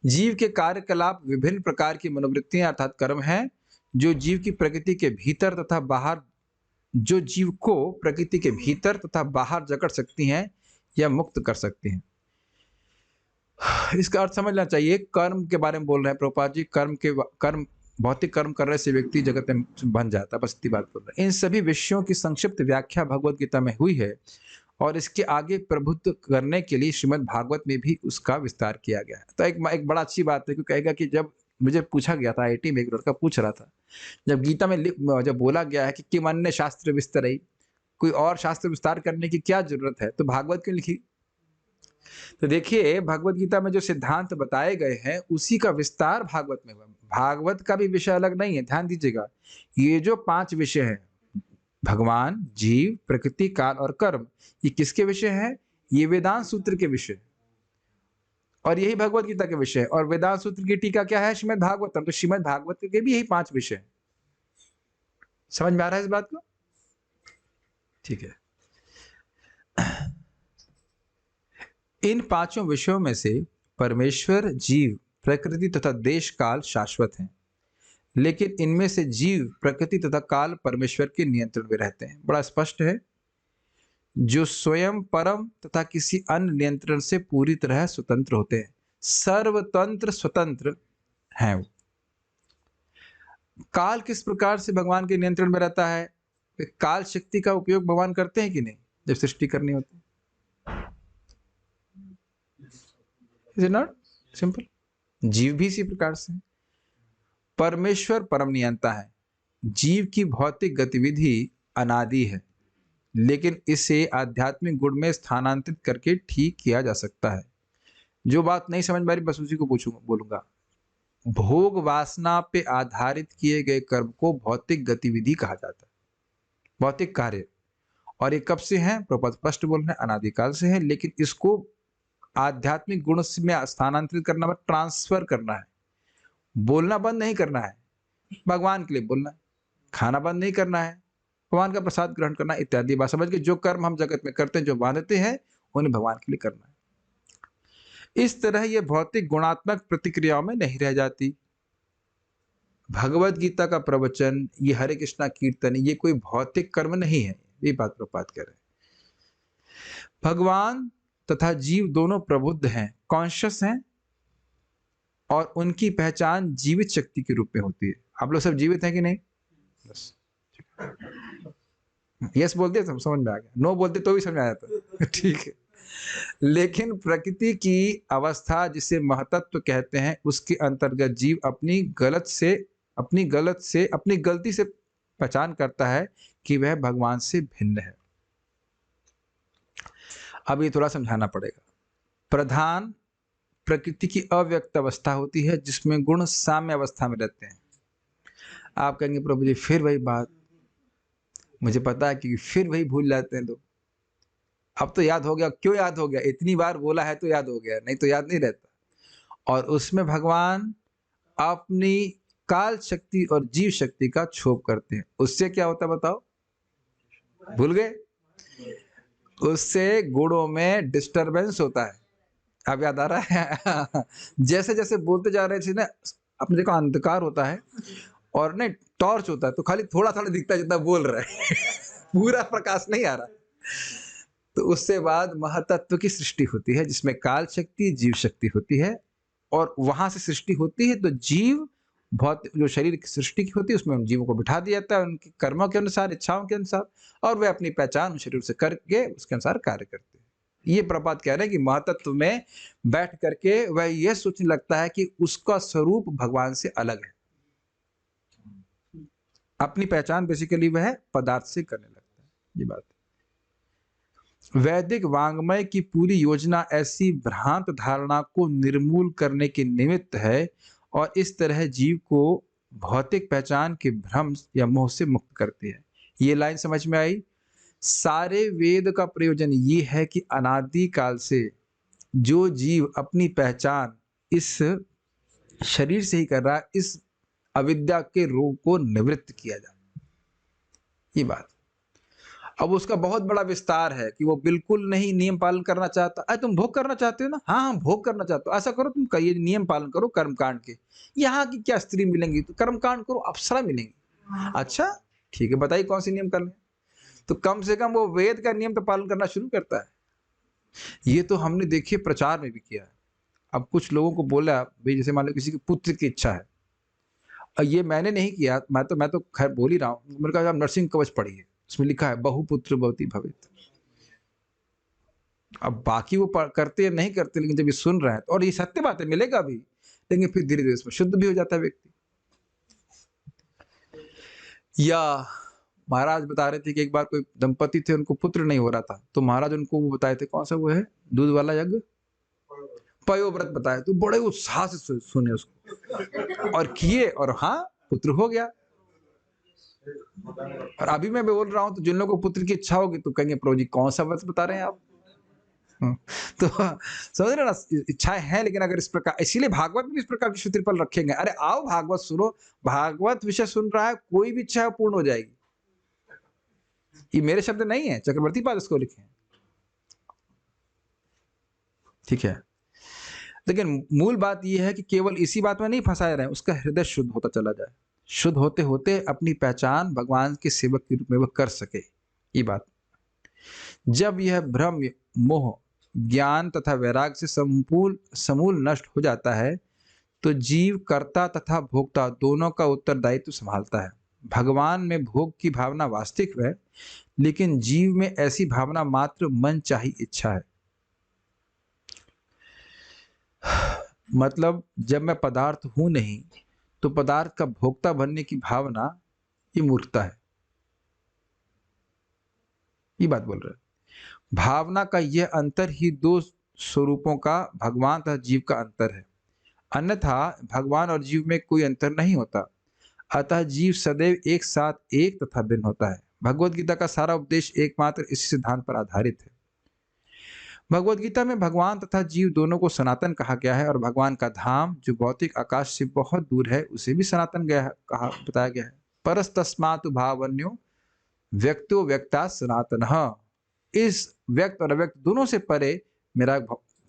Speaker 1: जीव के कार्यकलाप विभिन्न प्रकार की मनोवृत्तियां अर्थात कर्म हैं, जो जीव की प्रकृति के भीतर तथा बाहर, जो जीव को प्रकृति के भीतर तथा बाहर जकड़ सकती हैं या मुक्त कर सकती हैं। इसका अर्थ समझना चाहिए। कर्म के बारे में बोल रहे हैं प्रभुपाद जी। कर्म भौतिक कर्म करने से व्यक्ति जगत में बन जाता है, बस इतनी बात बोल रहे हैं। इन सभी विषयों की संक्षिप्त व्याख्या भगवत गीता में हुई है और इसके आगे प्रभुत्व करने के लिए श्रीमद् भागवत में भी उसका विस्तार किया गया है। तो एक बड़ा अच्छी बात है, क्योंकि कहेगा कि जब मुझे पूछा गया था, IIT में एक लड़का पूछ रहा था, जब गीता में जब बोला गया है कि किम अन्य शास्त्र विस्तरई, कोई और शास्त्र विस्तार करने की क्या जरूरत है, तो भागवत क्यों लिखी। तो देखिए भगवत गीता में जो सिद्धांत बताए गए हैं उसी का विस्तार भागवत में हुआ। भागवत का भी विषय अलग नहीं है, ध्यान दीजिएगा। ये जो 5 विषय हैं, भगवान, जीव, प्रकृति, काल और कर्म, ये किसके विषय हैं? ये वेदांत सूत्र के विषय, और यही भगवत गीता के विषय। और वेदांत सूत्र की टीका क्या है? श्रीमद् भागवतम। तो श्रीमद् भागवत के भी यही 5 विषय। समझ में आ रहा है इस बात को? ठीक है। इन 5 विषयों में से परमेश्वर, जीव, प्रकृति तथा देश काल शाश्वत हैं, लेकिन इनमें से जीव, प्रकृति तथा काल परमेश्वर के नियंत्रण में रहते हैं। बड़ा स्पष्ट है। जो स्वयं परम तथा किसी अन्य नियंत्रण से पूरी तरह स्वतंत्र होते हैं, सर्वतंत्र स्वतंत्र हैं वो। काल किस प्रकार से भगवान के नियंत्रण में रहता है? काल शक्ति का उपयोग भगवान करते हैं कि नहीं जब सृष्टि करनी होती? Is it not simple? जीव भी इसी प्रकार से। परमेश्वर परम नियंता है। जीव की भौतिक गतिविधि अनादि है, लेकिन इसे आध्यात्मिक गुण में स्थानांतरित करके ठीक किया जा सकता है। जो बात नहीं समझ में आ रही बस उसी को बोलूंगा। भोग वासना पे आधारित किए गए कर्म को भौतिक गतिविधि कहा जाता है, भौतिक कार्य। और ये कब से है? प्रभुपाद स्पष्ट बोल रहे हैं, अनादिकाल से है। लेकिन इसको आध्यात्मिक गुण में स्थानांतरित करना, ट्रांसफर करना है। बोलना बंद नहीं करना है, भगवान के लिए बोलना है। खाना बंद नहीं करना है, भगवान का प्रसाद ग्रहण करना, इत्यादि बात समझ के जो कर्म हम जगत में करते हैं, जो बांधते हैं, उन्हें भगवान के लिए करना है। इस तरह ये भौतिक गुणात्मक प्रतिक्रियाओं में नहीं रह जाती। भगवत गीता का प्रवचन, ये हरे कृष्णा कीर्तन, ये कोई भौतिक कर्म नहीं है। ये बात प्रभुपाद कह रहे हैं। भगवान तथा जीव दोनों प्रबुद्ध हैं, कॉन्शियस हैं, और उनकी पहचान जीवित शक्ति के रूप में होती है। आप लोग सब जीवित हैं कि नहीं? बस यस बोलते तो समझ में आ गया, नो बोलते तो भी समझ में आ जाता। ठीक है। लेकिन प्रकृति की अवस्था जिसे महतत्व कहते हैं, उसके अंतर्गत जीव अपनी गलती से पहचान करता है कि वह भगवान से भिन्न है। अब ये थोड़ा समझाना पड़ेगा। प्रधान प्रकृति की अव्यक्त अवस्था होती है, जिसमें गुण साम्य अवस्था में रहते हैं। आप कहेंगे प्रभु जी फिर वही बात, मुझे पता है कि फिर वही भूल जाते हैं लोग। अब तो याद हो गया। क्यों याद हो गया? इतनी बार बोला है तो याद हो गया, नहीं तो याद नहीं रहता। और उसमें भगवान अपनी काल शक्ति और जीव शक्ति का क्षोभ करते हैं। उससे क्या होता बताओ? भूल गए? उससे गुणों में डिस्टरबेंस होता है। अब याद आ रहा है? जैसे जैसे बोलते जा रहे थे ना, अपने देखो अंधकार होता है और नहीं टॉर्च होता है, तो खाली थोड़ा थोड़ा दिखता है जितना बोल रहा है। पूरा प्रकाश नहीं आ रहा। तो उससे बाद महतत्व की सृष्टि होती है, जिसमें काल शक्ति, जीव शक्ति होती है। और वहां से सृष्टि होती है तो जीव भौतिक जो शरीर की सृष्टि की होती है, उसमें उन जीवों को बिठा दिया जाता है उनके कर्मों के अनुसार, इच्छाओं के अनुसार, और वे अपनी पहचान शरीर से करके उसके अनुसार कार्य करते हैं। ये प्रपात कह रहे हैं कि महतत्व में बैठ करके वह यह सोचने लगता है कि उसका स्वरूप भगवान से अलग है। अपनी पहचान बेसिकली वह पदार्थ से करने लगता है। ये बात। वैदिक वाङ्मय की पूरी योजना ऐसी भ्रांत धारणा को निर्मूल करने के निमित्त है और इस तरह जीव को भौतिक पहचान के भ्रम या मोह से मुक्त करती है। ये लाइन समझ में आई? सारे वेद का प्रयोजन ये है कि अनादि काल से जो जीव अपनी पहचान इस शरीर से ही कर रहा है, इस अविद्या के रोग को निवृत्त किया जाए। ये बात अब उसका बहुत बड़ा विस्तार है कि वो बिल्कुल नहीं नियम पालन करना चाहता। अरे तुम भोग करना चाहते हो ना, हाँ हाँ भोग करना चाहते हो, ऐसा करो, तुम करिए नियम पालन करो कर्मकांड के। यहाँ की क्या स्त्री मिलेंगी, तो कर्मकांड करो, अप्सरा मिलेंगी। अच्छा ठीक है, बताइए कौन सी नियम कर लें? तो कम से कम वो वेद का नियम तो पालन करना शुरू करता है। ये तो हमने देखिए प्रचार में भी किया है। अब कुछ लोगों को बोला भाई, जैसे मान लो किसी के पुत्र की इच्छा है, और ये मैंने नहीं किया, मैं तो खैर बोल ही रहा हूँ। मैंने कहा आप नरसिंह कवच पढ़िए, उसमें लिखा है बहुपुत्र भवती भवेत। अब बाकी वो करते हैं नहीं करते, लेकिन जब ये सुन रहे हैं, और ये सत्य बात है, मिलेगा भी, लेकिन फिर धीरे धीरे इसमें शुद्ध भी हो जाता है व्यक्ति। या महाराज बता रहे थे कि एक बार कोई दंपति थे, उनको पुत्र नहीं हो रहा था, तो महाराज उनको वो बताए थे, कौन सा वो है दूध वाला यज्ञ, पयोव्रत बताया। तो बड़े उत्साह से सुने उसको और किए, और हाँ पुत्र हो गया। और अभी मैं बोल रहा हूं तो जिन लोगों को पुत्र की इच्छा होगी तो कहेंगे प्रभु जी कौन सा व्रत बता रहे हैं आप। तो समझ रहे ना, इच्छाएं हैं, लेकिन अगर इस प्रकार, इसीलिए भागवत में इस प्रकार की श्रुतिफल रखेंगे। अरे आओ भागवत सुनो, भागवत विषय सुन रहा है, कोई भी इच्छा पूर्ण हो जाएगी। ये मेरे शब्द नहीं है, चक्रवर्ती पाद इसको लिखे हैं, ठीक है। लेकिन मूल बात यह है कि केवल इसी बात में नहीं फंसाए रहे, उसका हृदय शुद्ध होता चला जाए, शुद्ध होते होते अपनी पहचान भगवान के सेवक के रूप में वह कर सके। ये बात जब यह भ्रम, मोह, ज्ञान तथा वैराग से समूल नष्ट हो जाता है, तो जीव कर्ता तथा भोक्ता दोनों का उत्तरदायित्व संभालता है। भगवान में भोग की भावना वास्तविक है, लेकिन जीव में ऐसी भावना मात्र मन चाही इच्छा है। मतलब जब मैं पदार्थ हूं नहीं, तो पदार्थ का भोक्ता बनने की भावना ये मूर्खता है। ये बात बोल रहे हैं। भावना का यह अंतर ही दो स्वरूपों का, भगवान तथा जीव का अंतर है। अन्यथा भगवान और जीव में कोई अंतर नहीं होता। अतः जीव सदैव एक साथ एक तथा भिन्न होता है। भगवत गीता का सारा उपदेश एकमात्र इसी सिद्धांत पर आधारित है। भगवत गीता में भगवान तथा जीव दोनों को सनातन कहा गया है, और भगवान का धाम जो भौतिक आकाश से बहुत दूर है उसे भी सनातन कहा बताया गया है। परस्तस्मात् भावन्यो व्यक्तो व्यक्ता सनातन। इस व्यक्त और अव्यक्त दोनों से परे मेरा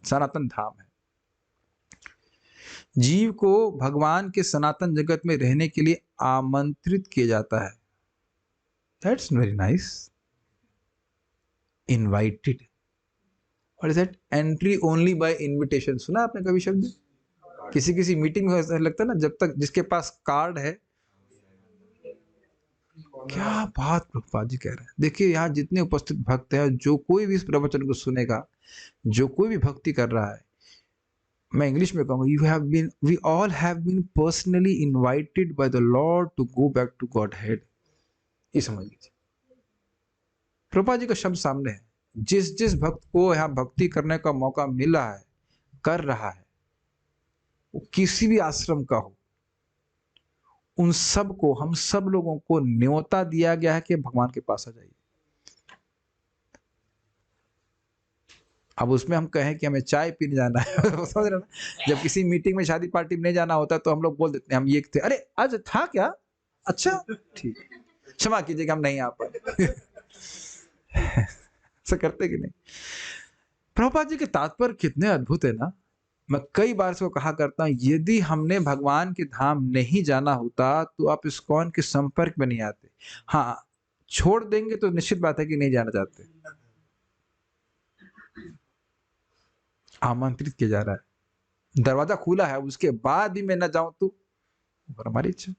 Speaker 1: सनातन धाम है। जीव को भगवान के सनातन जगत में रहने के लिए आमंत्रित किया जाता है। That's very nice. इनवाइटेड, और is that entry only by invitation. सुना आपने कभी शब्द? किसी मीटिंग में ऐसा लगता है ना, जब तक जिसके पास कार्ड है। क्या बात प्रभुपाद जी कह रहे हैं। देखिए यहाँ जितने उपस्थित भक्त हैं, जो कोई भी इस प्रवचन को सुनेगा, जो कोई भी भक्ति कर रहा है, मैं इंग्लिश में कहूंगा, we all have been personally invited by the Lord to go back to Godhead. ये समझ लीजिए, प्रभुपाद जी का शब्द सामने है। जिस भक्त को यहाँ भक्ति करने का मौका मिला है, कर रहा है, वो किसी भी आश्रम का हो, उन सब को, हम सब लोगों को न्योता दिया गया है कि भगवान के पास आ जाइए। अब उसमें हम कहें कि हमें चाय पीने जाना है समझ रहे ना, जब किसी मीटिंग में, शादी पार्टी में नहीं जाना होता तो हम लोग बोल देते हैं हम ये थे, अरे आज था क्या, अच्छा ठीक, क्षमा कीजिएगा हम नहीं आ पाए ऐसा करते कि नहीं? प्रभुपाद जी के तात्पर्य कितने अद्भुत है ना। मैं कई बार इसको कहा करता हूं, यदि हमने भगवान के धाम नहीं जाना होता तो आप इस्कॉन के संपर्क में नहीं आते। हाँ, छोड़ देंगे तो निश्चित बात है कि नहीं जाना चाहते। आमंत्रित किया जा रहा है, दरवाजा खुला है, उसके बाद भी मैं न जाऊं तो हमारी इच्छा।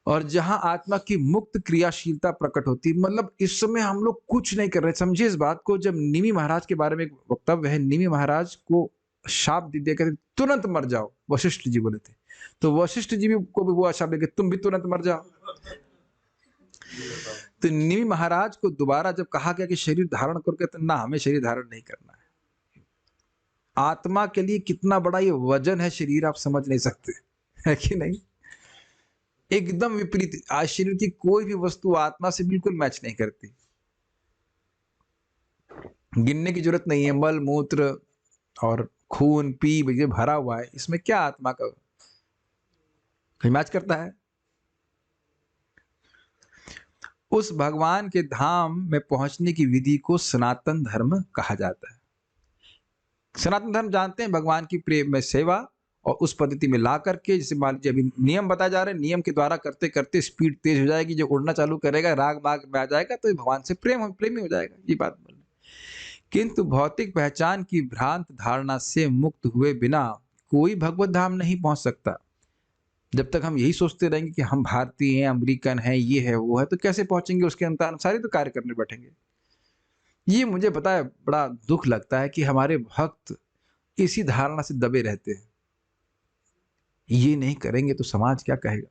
Speaker 1: और जहां आत्मा की मुक्त क्रियाशीलता प्रकट होती, मतलब इस समय हम लोग कुछ नहीं कर रहे। समझिए इस बात को, जब निमि महाराज के बारे में एक वक्तव्य है, निमि महाराज को शाप दे कहते तुरंत मर जाओ, वशिष्ठ जी बोले थे, तो वशिष्ठ जी को भी वो शाप दे तुम भी तुरंत मर जाओ। तो निमि महाराज को दोबारा जब कहा गया कि शरीर धारण करके, तो ना, हमें शरीर धारण नहीं करना है। आत्मा के लिए कितना बड़ा ये वजन है शरीर, आप समझ नहीं सकते, है कि नहीं? एकदम विपरीत। आज शरीर की कोई भी वस्तु आत्मा से बिल्कुल मैच नहीं करती। गिनने की जरूरत नहीं है, मल मूत्र और खून पी ये भरा हुआ है, इसमें क्या आत्मा का कहीं मैच करता है? उस भगवान के धाम में पहुंचने की विधि को सनातन धर्म कहा जाता है। सनातन धर्म जानते हैं, भगवान की प्रेम में सेवा और उस पद्धति में ला करके, जैसे मान लीजिए अभी नियम बताए जा रहे हैं, नियम के द्वारा करते करते स्पीड तेज हो जाएगी, जो उड़ना चालू करेगा, राग मार्ग में आ जाएगा, तो भगवान से प्रेमी हो जाएगा, ये बात बोल रहे। किंतु भौतिक पहचान की भ्रांत धारणा से मुक्त हुए बिना कोई भगवत धाम नहीं पहुंच सकता। जब तक हम यही सोचते रहेंगे कि हम भारतीय हैं, अमेरिकन हैं, ये है वो है, तो कैसे पहुंचेंगे? उसके अनुसार ही तो कार्य करने बैठेंगे। ये मुझे पता है, बड़ा दुख लगता है कि हमारे भक्त इसी धारणा से दबे रहते हैं। ये नहीं करेंगे तो समाज क्या कहेगा?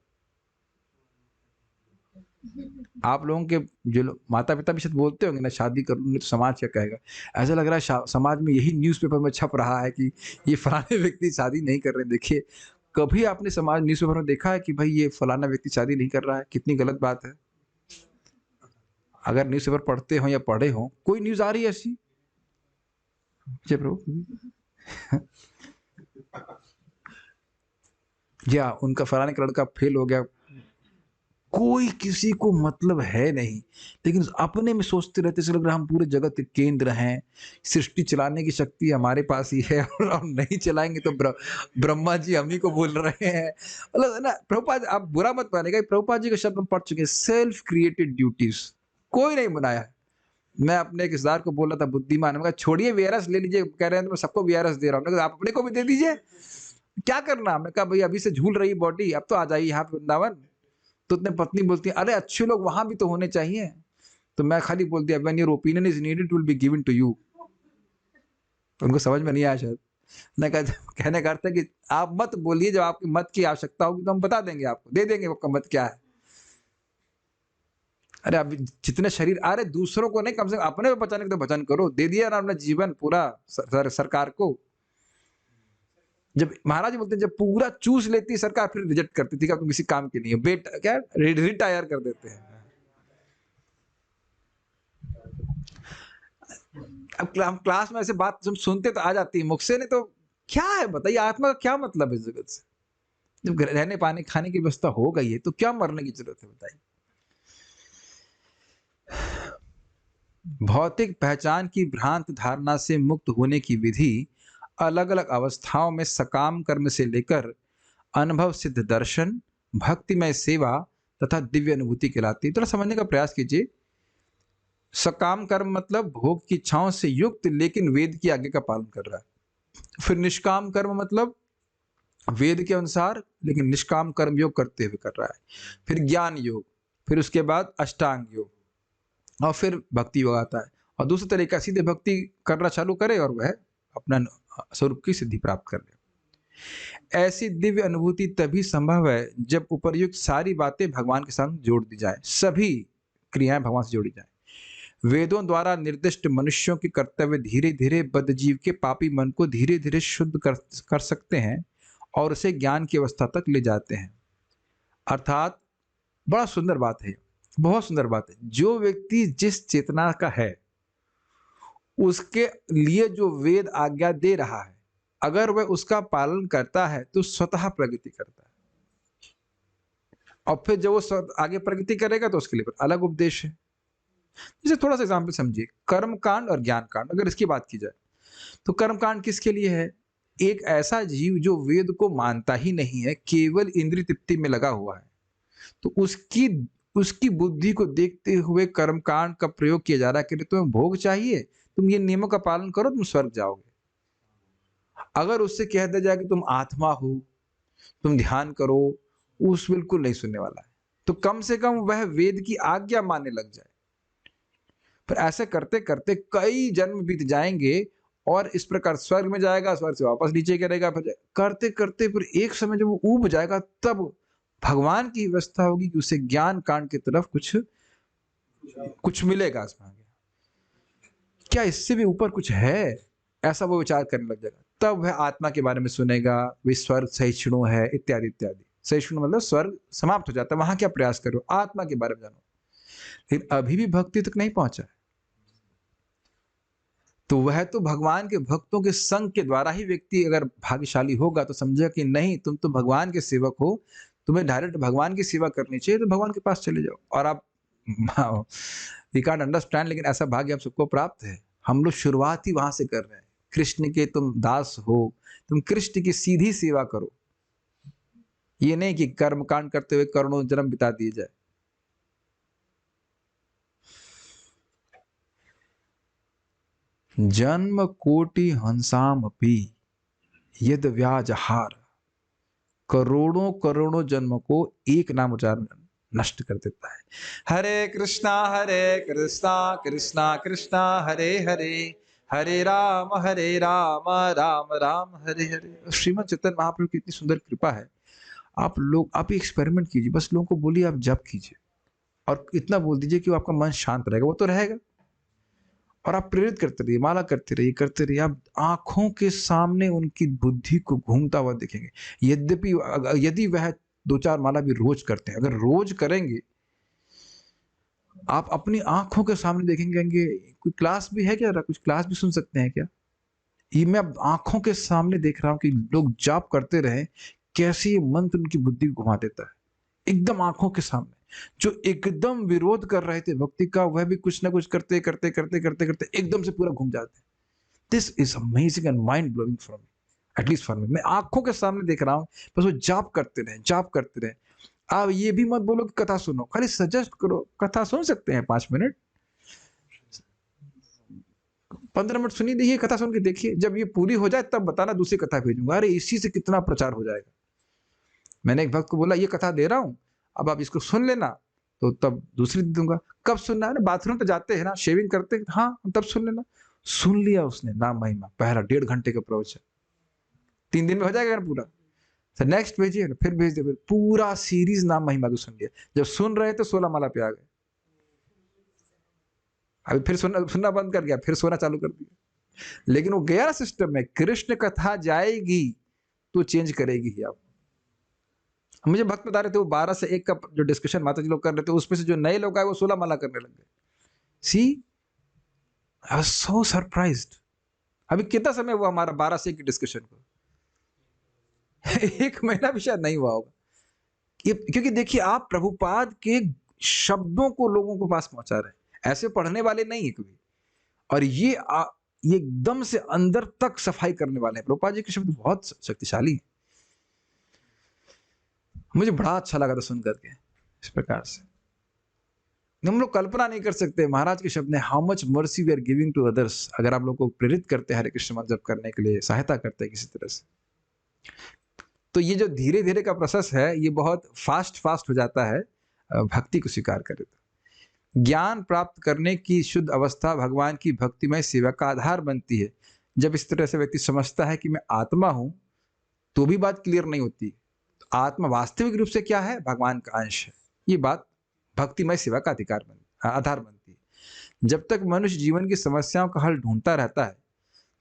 Speaker 1: आप लोगों के जो माता पिता भी शायद बोलते होंगे ना, शादी कर लूंगे तो समाज क्या कहेगा। ऐसा लग रहा है समाज में यही न्यूज़पेपर में छप रहा है कि ये फलाने व्यक्ति शादी नहीं कर रहे। देखिए, कभी आपने समाज न्यूज़पेपर में देखा है कि भाई ये फलाना व्यक्ति शादी नहीं कर रहा है? कितनी गलत बात है। अगर न्यूज़पेपर पढ़ते हो या पढ़े हो, कोई न्यूज़ आ रही है ऐसी? जय प्रभु। या उनका फलाने का लड़का फेल हो गया, कोई किसी को मतलब है नहीं, लेकिन अपने में सोचते रहते, ऐसा लग रहा है हम पूरे जगत के केंद्र हैं, सृष्टि चलाने की शक्ति हमारे पास ही है, और हम नहीं चलाएंगे तो ब्रह्मा जी हम ही को बोल रहे हैं। मतलब ना, प्रभुपाद, आप बुरा मत मानेगा, प्रभुपाद जी का शब्द हम पढ़ चुके हैं, सेल्फ क्रिएटेड ड्यूटीज, कोई नहीं बनाया है। मैं अपने एक रिश्तेदार को बोल रहा था, बुद्धिमान, मैं छोड़िए वीआरएस ले लीजिए, कह रहे हैं तो मैं सबको वीआरएस दे रहा हूँ, आप अपने को भी दे दीजिए, क्या करना? हमने कहा भाई अभी से झूल रही बॉडी, अब तो आ जाइए यहाँ पे वृंदावन। तो उतने पत्नी बोलती है, अरे अच्छे लोग वहां भी तो होने चाहिए। तो मैं खाली बोल दिया, when your opinion is needed, it will be given to you. उनको समझ में नहीं आया शायद। मैं कहने का अर्थ है कि आप मत बोलिए, जब आपकी मत की आवश्यकता होगी तो हम बता देंगे, आपको दे देंगे आपका मत क्या है। अरे अब जितने शरीर आ रहे, दूसरों को नहीं, कम से कम अपने को बचाने के तो वचन करो। दे दिया ना अपना जीवन पूरा सरकार को। जब महाराज बोलते हैं, जब पूरा चूस लेती सरकार, फिर रिजेक्ट करती थी कि तुम किसी काम के नहीं हो, बेटा क्या रिटायर कर देते हैं। अब हम क्लास में ऐसे बात जब सुनते तो आ जाती है मुख से, नहीं तो क्या है बताइए, आत्मा का क्या मतलब है इस जगत से? जब रहने पाने खाने की व्यवस्था हो गई है तो क्या मरने की जरूरत है, बताइए। भौतिक पहचान की भ्रांत धारणा से मुक्त होने की विधि अलग अलग अवस्थाओं में सकाम कर्म से लेकर अनुभव सिद्ध दर्शन, भक्तिमय सेवा तथा दिव्य अनुभूति कहलाती है। थोड़ा समझने का प्रयास कीजिए। सकाम कर्म मतलब भोग की इच्छाओं से युक्त लेकिन वेद की आज्ञा का पालन कर रहा है। फिर निष्काम कर्म मतलब वेद के अनुसार लेकिन निष्काम कर्म योग करते हुए कर रहा है। फिर ज्ञान योग, फिर उसके बाद अष्टांग योग, और फिर भक्ति योग आता है। और दूसरा तरीका, सीधे भक्ति करना चालू करे और वह अपना स्वरूप की सिद्धि प्राप्त कर ले। ऐसी दिव्य अनुभूति तभी संभव है जब उपर्युक्त सारी बातें भगवान के संग जोड़ दी जाए, सभी क्रियाएं भगवान से जोड़ी जाए। वेदों द्वारा निर्दिष्ट मनुष्यों के कर्तव्य धीरे धीरे बद्ध जीव के पापी मन को धीरे धीरे शुद्ध कर सकते हैं और उसे ज्ञान की अवस्था तक ले जाते हैं। अर्थात बड़ा सुंदर बात है, बहुत सुंदर बात है। जो व्यक्ति जिस चेतना का है, उसके लिए जो वेद आज्ञा दे रहा है, अगर वह उसका पालन करता है तो स्वतः प्रगति करता है। और फिर जब वो आगे प्रगति करेगा तो उसके लिए अलग उपदेश है। जैसे थोड़ा सा एग्जाम्पल समझिए, कर्म कांड और ज्ञान कांड, अगर इसकी बात की जाए तो कर्म कांड किसके लिए है? एक ऐसा जीव जो वेद को मानता ही नहीं है, केवल इंद्रिय तृप्ति में लगा हुआ है, तो उसकी बुद्धि को देखते हुए कर्म कांड का प्रयोग किया जा रहा है कि तुम्हें भोग चाहिए, तुम ये नियमों का पालन करो, तुम स्वर्ग जाओगे। अगर उससे कह दिया जाए कि तुम आत्मा हो, तुम ध्यान करो, उस बिल्कुल नहीं सुनने वाला है। तो कम से कम वह वेद की आज्ञा मानने लग जाए। फिर ऐसे करते करते कई जन्म बीत जाएंगे और इस प्रकार स्वर्ग में जाएगा, स्वर्ग से वापस नीचे गिरेगा, फिर करते करते फिर एक समय जब वो ऊब जाएगा, तब भगवान की व्यवस्था होगी कि उसे ज्ञान कांड की तरफ कुछ कुछ मिलेगा आसमान के, क्या इससे भी ऊपर कुछ है, ऐसा वो विचार करने लग जाएगा। तब वह आत्मा के बारे में सुनेगा, वे स्वर्ग सहिष्णु है इत्यादि इत्यादि। सहिष्णु मतलब स्वर्ग समाप्त हो जाता है, वहां क्या प्रयास करो, आत्मा के बारे में जानो। लेकिन अभी भी भक्ति तक नहीं पहुंचा है, तो वह तो भगवान के भक्तों के संग के द्वारा ही व्यक्ति अगर भाग्यशाली होगा तो समझेगा कि नहीं, तुम तो भगवान के सेवक हो, तुम्हें डायरेक्ट भगवान की सेवा करनी चाहिए, तो भगवान के पास चले जाओ। और आप वी कांट अंडरस्टैंड, लेकिन ऐसा भाग्य हम सबको प्राप्त है। हम लोग शुरुआत ही वहां से कर रहे हैं। कृष्ण के तुम दास हो, तुम कृष्ण की सीधी सेवा करो, ये नहीं कि कर्म कांड करते हुए करोड़ों जन्म बिता दिए जाए। जन्म कोटि हंसाम अपि यद व्याजहार, करोड़ों करोड़ों जन्म को एक नाम उच्चारण नष्ट कर देता है। हरे कृष्णा कृष्णा कृष्णा हरे हरे, हरे राम राम राम हरे हरे। श्रीमद चैतन्य महाप्रभु की इतनी सुंदर कृपा है। आप लोग आप एक्सपेरिमेंट कीजिए, बस लोगों को बोलिए आप जप कीजिए, और इतना बोल दीजिए कि वो आपका मन शांत रहेगा, वो तो रहेगा। और आप प्रेरित करते रहिए, माला करते रहिए, आप आंखों के सामने उनकी बुद्धि को घूमता हुआ देखेंगे। यद्यपि यदि वह 2-4 माला भी रोज करते हैं, अगर रोज करेंगे, आप अपनी आंखों के सामने देखेंगे। कोई क्लास भी है क्या, कुछ क्लास भी सुन सकते हैं क्या? ये मैं अब आंखों के सामने देख रहा हूं कि लोग जाप करते रहे, कैसे ये मंत्र उनकी बुद्धि को घुमा देता है, एकदम आंखों के सामने। जो एकदम विरोध कर रहे थे भक्ति का, वह भी कुछ ना कुछ करते करते करते करते करते एकदम से पूरा घूम जाते हैं। This is amazing and mind blowing for me, at least for me. मैं आंखों के सामने देख रहा हूं, बस वो जाप करते रहे, जाप करते रहे। आप ये भी मत बोलो कि कथा सुनो, खाली सजेस्ट करो, कथा सुन सकते हैं 5 मिनट, 15 मिनट सुनिए, देखिए, कथा सुन के देखिए, जब ये पूरी हो जाए तब बताना, दूसरी कथा भेजूंगा। अरे इसी से कितना प्रचार हो जाएगा। मैंने एक भक्त को बोला, ये कथा दे रहा हूं, अब आप इसको सुन लेना, तो तब दूसरी दूंगा। कब सुनना है? बाथरूम तो जाते हैं ना, शेविंग करते हैं, हाँ तब सुन लेना। सुन लिया उसने, नाम महिमा पहला 1.5 घंटे का प्रवचन, 3 दिन में हो जाएगा ना पूरा। सर नेक्स्ट भेजिए, फिर भेज दे, पूरा सीरीज नाम महिमा को सुन लिया। जब सुन रहे तो 16 माला पे आ गए। अभी फिर सुनना बंद कर गया, फिर सोना चालू कर दिया। लेकिन वो गया ना सिस्टम में, कृष्ण कथा जाएगी तो चेंज करेगी ही आप। मुझे भक्त बता रहे थे, वो 12 से 1 का जो डिस्कशन माता जी लोग कर रहे थे, उसमें से जो नए लोग आए वो 16 माला करने लग गए। सी, आई वाज सो सरप्राइज्ड। अभी कितना समय हुआ हमारा 12 से 1 की डिस्कशन को? 1 महीना भी शायद नहीं हुआ होगा। क्योंकि देखिए, आप प्रभुपाद के शब्दों को लोगों के पास पहुंचा रहे हैं, ऐसे पढ़ने वाले नहीं है कभी। और ये एकदम से अंदर तक सफाई करने वाले हैं। प्रभुपाद जी के शब्द बहुत शक्तिशाली हैं। मुझे बड़ा अच्छा लगा था सुन करके इस प्रकार से। हम लोग कल्पना नहीं कर सकते महाराज के शब्द ने, how much mercy we are giving to others. अगर आप लोग को प्रेरित करते हैं हरे कृष्ण मंत्र जप करने के लिए, सहायता करते हैं किसी तरह से, तो ये जो धीरे धीरे का प्रोसेस है, ये बहुत फास्ट हो जाता है भक्ति को स्वीकार करे तो। ज्ञान प्राप्त करने की शुद्ध अवस्था भगवान की भक्तिमय सेवा का आधार बनती है। जब इस तरह से व्यक्ति समझता है कि मैं आत्मा हूं, तो भी बात क्लियर नहीं होती। तो आत्मा वास्तविक रूप से क्या है? भगवान का अंश है। ये बात भक्तिमय सेवा का आधार बनती है। जब तक मनुष्य जीवन की समस्याओं का हल ढूंढता रहता है,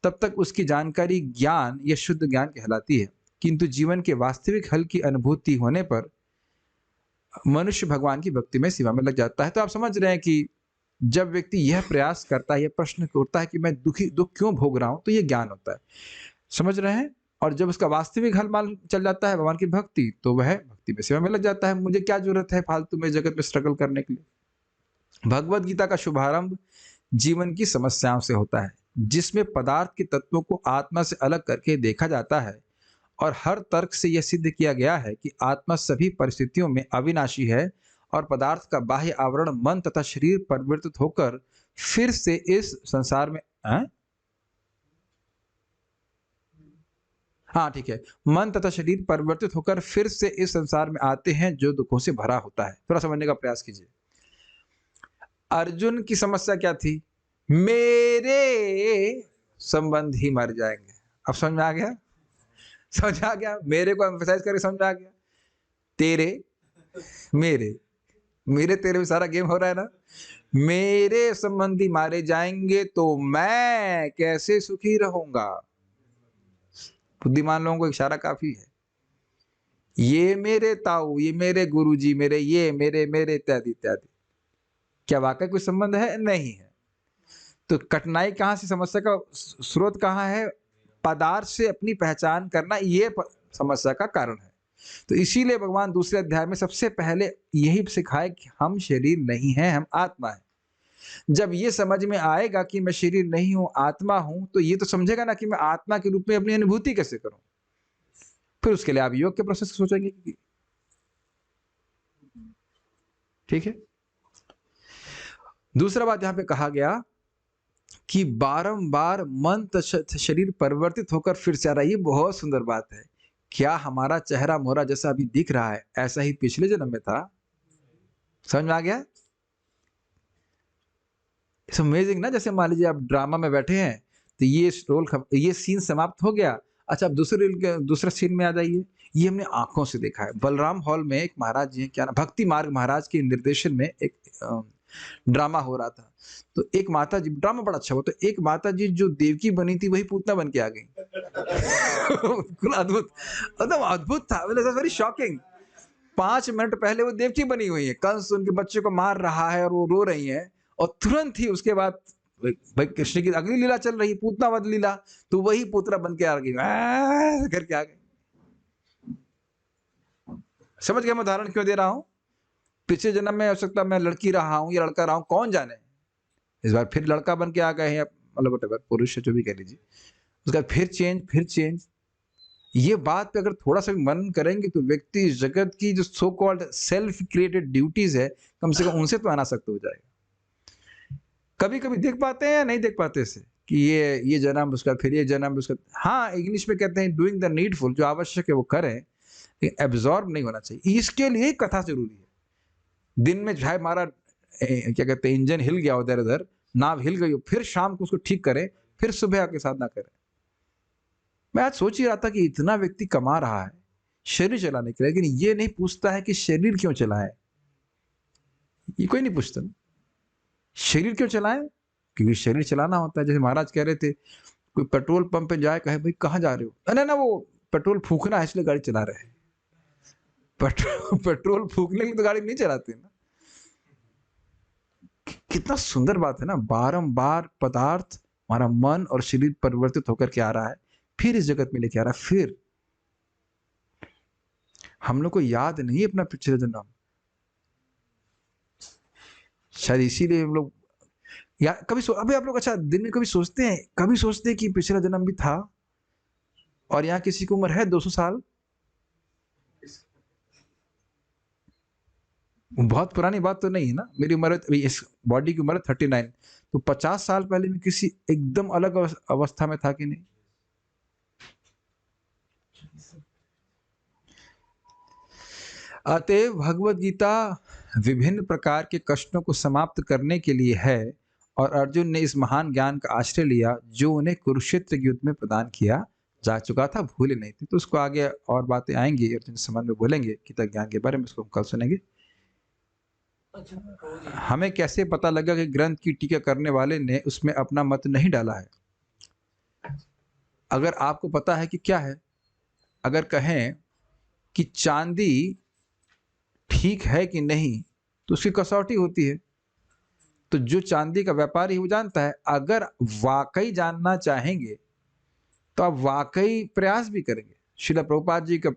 Speaker 1: तब तक उसकी जानकारी ज्ञान या शुद्ध ज्ञान कहलाती है। किंतु जीवन के वास्तविक हल की अनुभूति होने पर मनुष्य भगवान की भक्तिमय सेवा में लग जाता है। तो आप समझ रहे हैं कि जब व्यक्ति यह प्रयास करता है, यह प्रश्न उठता है कि मैं दुख क्यों भोग रहा हूं, तो यह ज्ञान होता है। समझ रहे हैं? और जब उसका वास्तविक हल मान चल जाता है भगवान की भक्ति, तो वह भक्ति में सेवा में लग जाता है। मुझे क्या जरूरत है फालतू में जगत में स्ट्रगल करने के लिए? भगवत गीता का शुभारंभ जीवन की समस्याओं से होता है, जिसमें पदार्थ के तत्वों को आत्मा से अलग करके देखा जाता है, और हर तर्क से यह सिद्ध किया गया है कि आत्मा सभी परिस्थितियों में अविनाशी है, और पदार्थ का बाह्य आवरण मन तथा शरीर परिवर्तित होकर फिर से इस संसार में हाँ ठीक है, मन तथा शरीर परिवर्तित होकर फिर से इस संसार में आते हैं, जो दुखों से भरा होता है। थोड़ा समझने का प्रयास कीजिए। अर्जुन की समस्या क्या थी? मेरे संबंधी मर जाएंगे। अब समझ में आ गया? समझ आ गया? मेरे को एम्फसाइज करके समझ आ गया। तेरे मेरे तेरे में सारा गेम हो रहा है ना। मेरे संबंधी मारे जाएंगे तो मैं कैसे सुखी रहूंगा। बुद्धिमान लोगों को इशारा काफी है। ये मेरे ताऊ, ये मेरे गुरुजी, मेरे ये मेरे मेरे इत्यादि इत्यादि। क्या वाकई कोई संबंध है? नहीं है। तो कठिनाई कहां से, समस्या का स्रोत कहां है? पदार्थ से अपनी पहचान करना, ये समस्या का कारण है। तो इसीलिए भगवान दूसरे अध्याय में सबसे पहले यही सिखाए कि हम शरीर नहीं हैं, हम आत्मा है। जब ये समझ में आएगा कि मैं शरीर नहीं हूं, आत्मा हूं, तो ये तो समझेगा ना कि मैं आत्मा के रूप में अपनी अनुभूति कैसे करूं। फिर उसके लिए आप योग के प्रोसेस सोचेंगे। ठीक है। दूसरा बात यहां पे कहा गया कि बारंबार मन तथा शरीर परिवर्तित होकर फिर से आ रहा है। ये बहुत सुंदर बात है। क्या हमारा चेहरा मोहरा जैसा अभी दिख रहा है ऐसा ही पिछले जन्म में था? समझ में आ गया? इट्स अमेजिंग ना। जैसे मान लीजिए आप ड्रामा में बैठे हैं, तो ये सीन समाप्त हो गया। अच्छा, अब दूसरे सीन में आ जाइए। ये हमने आंखों से देखा है। बलराम हॉल में एक महाराज जी हैं, क्या नाम, भक्ति मार्ग महाराज के निर्देशन में एक ड्रामा हो रहा था। तो एक माता जी, ड्रामा बड़ा अच्छा हुआ, तो एक माता जी जो देवकी बनी थी वही पूतना बन के आ गई। बिल्कुल अद्भुत, मतलब अद्भुत था, वेरी शॉकिंग। 5 मिनट पहले वो देवकी बनी हुई है, कंस उनके बच्चे को मार रहा है और वो रो रही है, और तुरंत ही उसके बाद भाई कृष्ण की अगली लीला चल रही, पूतना वध लीला, तो वही पुत्रा बन के आ गई, करके आ गई। समझ गया मैं उदाहरण क्यों दे रहा हूं? पिछले जन्म में हो सकता मैं लड़की रहा हूं या लड़का रहा हूं, कौन जाने। इस बार फिर लड़का बन के आ गए हैं, मतलब पुरुष जो भी कह लीजिए। उसके बाद फिर चेंज। ये बात पे अगर थोड़ा सा भी मनन करेंगे तो व्यक्ति इस जगत की जो so called self created duties है, कम से कम उनसे तो अनासक्त हो जाएगा। कभी कभी देख पाते हैं या नहीं देख पाते इसे, कि ये जन्म उसका, फिर ये जन्म उसका। हाँ, इंग्लिश में कहते हैं डूइंग द नीडफुल, जो आवश्यक है वो करें, लेकिन एब्जॉर्ब नहीं होना चाहिए। इसके लिए कथा जरूरी है। दिन में चाहे हमारा क्या कहते हैं इंजन हिल गया उधर उधर, नाव हिल गई हो, फिर शाम को उसको ठीक करें, फिर सुबह आके साधना करें। मैं आज सोच ही रहा था कि इतना व्यक्ति कमा रहा है शरीर चलाने के लिए, लेकिन ये नहीं पूछता है कि शरीर क्यों चलाए। ये कोई नहीं पूछता ना, शरीर क्यों चलाए? क्योंकि शरीर चलाना होता है। जैसे महाराज कह रहे थे, कोई पेट्रोल पंप पे जाए, कहे भाई कहाँ जा रहे हो, अरे ना वो पेट्रोल फूकना है इसलिए गाड़ी चला रहे हैं। पेट्रोल फूकने के लिए तो गाड़ी नहीं चलाते ना। कितना सुंदर बात है ना। बारंबार पदार्थ, हमारा मन और शरीर परिवर्तित होकर के आ रहा है, फिर इस जगत में लेके आ रहा है। फिर हम लोग को याद नहीं अपना पिछले जन्म, शायद इसीलिए हम लोग या कभी अभी आप लोग अच्छा दिन में कभी सोचते हैं कि पिछला जन्म भी था और यहाँ किसी की उम्र है 200 साल। बहुत पुरानी बात तो नहीं है ना। मेरी उम्र, इस बॉडी की उम्र 39, तो 50 साल पहले मैं किसी एकदम अलग अवस्था में था कि नहीं। अतएव भगवत गीता विभिन्न प्रकार के कष्टों को समाप्त करने के लिए है, और अर्जुन ने इस महान ज्ञान का आश्रय लिया जो उन्हें कुरुक्षेत्र युद्ध में प्रदान किया जा चुका था, भूले नहीं थे। तो उसको आगे और बातें आएंगी, अर्जुन संबंध में बोलेंगे गीता ज्ञान के बारे में, उसको हम कल सुनेंगे। हमें कैसे पता लगा कि ग्रंथ की टीका करने वाले ने उसमें अपना मत नहीं डाला है? अगर आपको पता है कि क्या है, अगर कहें कि चांदी ठीक है कि नहीं, तो उसकी कसौटी होती है। तो जो चांदी का व्यापारी वो जानता है। अगर वाकई जानना चाहेंगे तो आप वाकई प्रयास भी करेंगे। श्रील प्रभुपाद जी का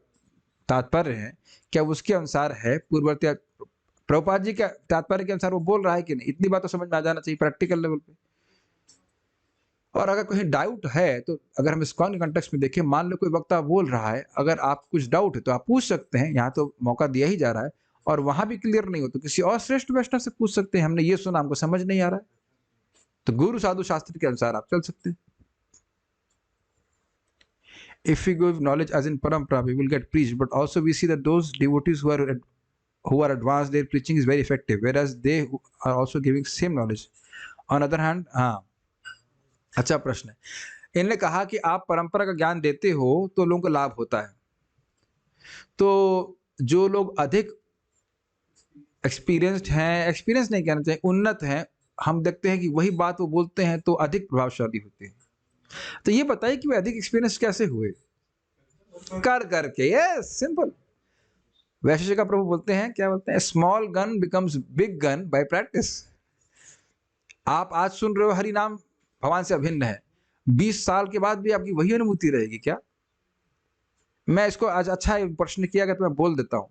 Speaker 1: तात्पर्य है, क्या उसके अनुसार है पूर्ववर्ती, प्रभुपाद जी का तात्पर्य के अनुसार वो बोल रहा है कि नहीं, इतनी बात तो समझ में आ जाना चाहिए प्रैक्टिकल लेवल पे। और अगर कहीं डाउट है तो अगर हम इसको कॉन्टेक्स्ट में देखें, मान लो कोई वक्ता बोल रहा है, अगर आप कुछ डाउट है तो आप पूछ सकते हैं, यहाँ तो मौका दिया ही जा रहा है। और वहां भी क्लियर नहीं हो तो किसी और श्रेष्ठ वैष्णव से पूछ सकते हैं, हमने ये सुना, हमको समझ नहीं आ रहा है, तो गुरु साधु शास्त्र के अनुसार आप चल सकते हैं। If we give knowledge as in parampara, we will get preached, but also we see that those devotees who are advanced, their preaching is very effective, whereas they are also giving same knowledge. On other hand, हाँ, अच्छा प्रश्न है। इन्होंने कहा कि आप परंपरा का ज्ञान देते हो तो लोगों को लाभ होता है। तो जो लोग अधिक एक्सपीरियंस्ड हैं, एक्सपीरियंस नहीं कहना चाहिए, उन्नत हैं, हम देखते हैं कि वही बात वो बोलते हैं तो अधिक प्रभावशाली होते हैं। तो ये बताइए कि वे अधिक एक्सपीरियंस कैसे हुए? कर करके, ये सिंपल। वैशेषिक का प्रभु बोलते हैं, क्या बोलते हैं? Small gun becomes big gun bye practice. आप आज सुन रहे हो हरि नाम भगवान से अभिन्न है, 20 साल के बाद भी आपकी वही अनुभूति रहेगी क्या? मैं इसको आज अच्छा प्रश्न किया गया तो मैं बोल देता हूं।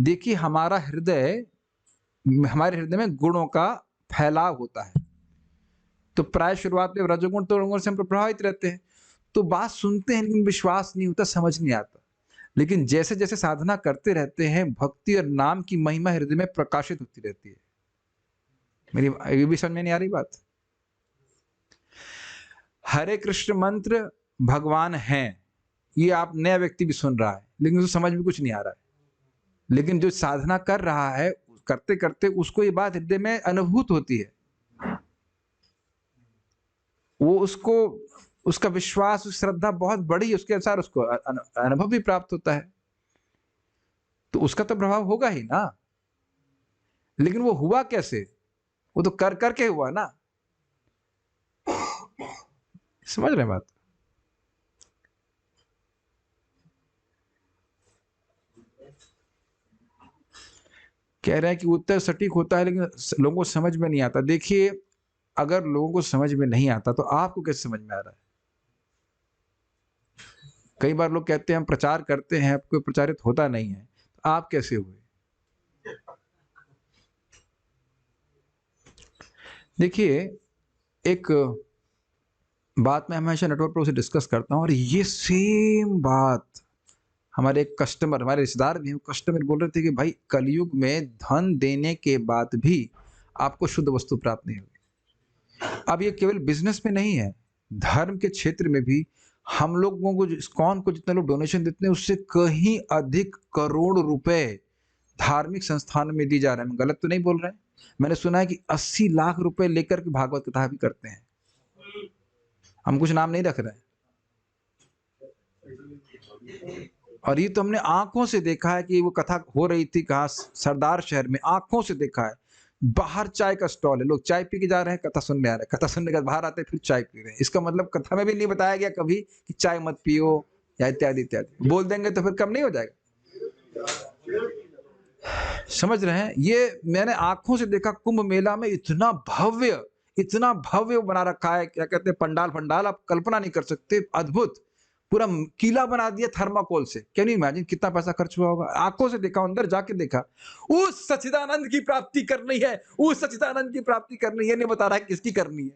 Speaker 1: देखिए, हमारे हृदय में गुणों का फैलाव होता है। तो प्राय शुरुआत में रजोगुण तो रजोगुण से हम प्रभावित रहते हैं, तो बात सुनते हैं लेकिन विश्वास नहीं होता, समझ नहीं आता। लेकिन जैसे जैसे साधना करते रहते हैं, भक्ति और नाम की महिमा हृदय में प्रकाशित होती रहती है। मेरी ये भी समझ में नहीं आ रही बात? हरे कृष्ण मंत्र भगवान हैं, ये आप नया व्यक्ति भी सुन रहा है लेकिन उसको समझ में कुछ नहीं आ रहा है। लेकिन जो साधना कर रहा है, करते करते उसको ये बात हृदय में अनुभूत होती है, वो उसको उसका विश्वास, उसकी श्रद्धा बहुत बड़ी, उसके अनुसार उसको अनुभव भी प्राप्त होता है, तो उसका तो प्रभाव होगा ही ना। लेकिन वो हुआ कैसे? वो तो कर करके हुआ ना। समझ रहे हैं बात? कह रहे हैं कि उत्तर सटीक होता है लेकिन लोगों को समझ में नहीं आता। देखिए, अगर लोगों को समझ में नहीं आता तो आपको कैसे समझ में आ रहा है? कई बार लोग कहते हैं हम प्रचार करते हैं, कोई प्रचारित होता नहीं है, तो आप कैसे हुए? देखिए, एक बात मैं हमेशा नेटवर्क पर उसे डिस्कस करता हूं, और ये सेम बात हमारे एक कस्टमर, हमारे रिश्तेदार भी हैं, कस्टमर बोल रहे थे कि भाई, कलयुग में धन देने के बाद भी आपको शुद्ध वस्तु प्राप्त नहीं होगी। अब ये केवल बिजनेस में नहीं है, धर्म के क्षेत्र में भी हम लोगों को, इस्कॉन को जितने लोग डोनेशन देते हैं उससे कहीं अधिक करोड़ रुपए धार्मिक संस्थान में दी जा रहे हैं। गलत तो नहीं बोल रहे हैं? मैंने सुना है कि 80 लाख रुपए लेकर के भागवत कथा भी करते हैं। हम कुछ नाम नहीं रख रहे हैं, और ये तो हमने आंखों से देखा है कि वो कथा हो रही थी कहाँ? सरदार शहर में, आंखों से देखा है। बाहर चाय का स्टॉल है, लोग चाय पी के जा रहे हैं, कथा सुनने आ रहे हैं, कथा सुनने के बाद बाहर आते हैं, फिर चाय पी रहे हैं। इसका मतलब कथा में भी नहीं बताया गया कभी कि चाय मत पियो या इत्यादि इत्यादि। बोल देंगे तो फिर कम नहीं हो जाएगा? समझ रहे हैं? ये मैंने आंखों से देखा। कुंभ मेला में इतना भव्य बना रखा है, क्या कहते हैं, पंडाल पंडाल, आप कल्पना नहीं कर सकते, अद्भुत। पूरा किला बना दिया थर्माकोल से। कैन यू इमेजिन कितना पैसा खर्च हुआ होगा? आंखों से देखा, अंदर जाके देखा। उस सच्चिदानंद की प्राप्ति करनी है, उस सच्चिदानंद की प्राप्ति करनी है, नहीं बता रहा है किसकी करनी है।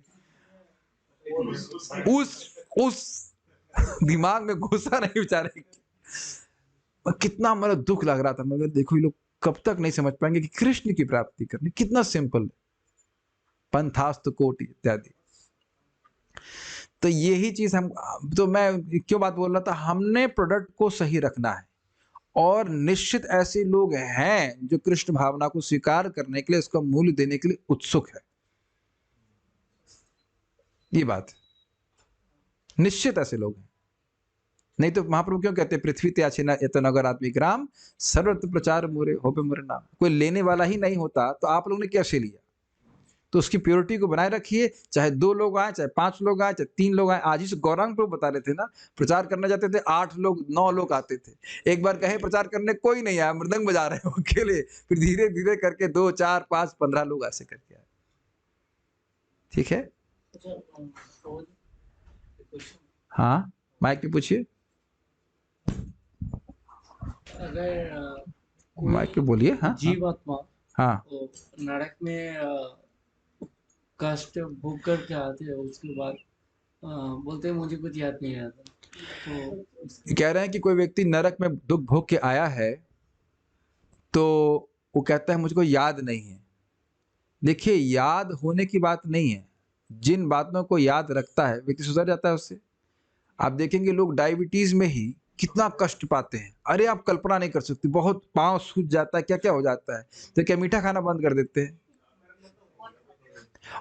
Speaker 1: उस दिमाग में घुसा नहीं बेचारे। कितना मतलब दुख लग रहा था, मगर देखो ये लोग कब तक नहीं समझ पाएंगे कि कृष्ण की प्राप्ति करनी कितना सिंपल है, पंथास्त कोटि इत्यादि। तो यही चीज हम, तो मैं क्यों बात बोल रहा था, हमने प्रोडक्ट को सही रखना है, और निश्चित ऐसे लोग हैं जो कृष्ण भावना को स्वीकार करने के लिए, इसका मूल्य देने के लिए उत्सुक है। ये बात निश्चित ऐसे लोग हैं। नहीं तो महाप्रभु क्यों कहते पृथ्वी त्याचे नगर आत्मिक राम, सर्वत्र प्रचार मोरे होपे मोरे नाम। कोई लेने वाला ही नहीं होता तो आप लोगों ने कैसे लिया? तो उसकी प्योरिटी को बनाए रखिए, चाहे 2 लोग आए, चाहे 5 लोग आए, चाहे 3 लोग आए। आज ही गौरांग प्रभु बता रहे थे ना, प्रचार करने जाते थे 8 लोग 9 लोग आते थे। एक बार कहे प्रचार करने कोई नहीं आया, मृदंग बजा रहे हैं अकेले, फिर धीरे धीरे करके 2 4 5 15 लोग ऐसे करके आए। ठीक है, हाँ माइक पे पूछिए,
Speaker 3: अगर
Speaker 1: माइक पे बोलिए। हाँ
Speaker 3: जीवात्मा
Speaker 1: हाँ,
Speaker 3: नरक में कष्ट भोग करके आते हैं, उसके बाद बोलते हैं मुझे कुछ याद नहीं आता, तो
Speaker 1: कह रहे हैं कि कोई व्यक्ति नरक में दुख भोग के आया है तो वो कहता है मुझको याद नहीं है। देखिए, याद होने की बात नहीं है, जिन बातों को याद रखता है व्यक्ति सुधर जाता है उससे। आप देखेंगे लोग डायबिटीज में ही कितना कष्ट पाते हैं, अरे आप कल्पना नहीं कर सकते, बहुत पांव सूज जाता है, क्या क्या हो जाता है। तो क्या मीठा खाना बंद कर देते हैं,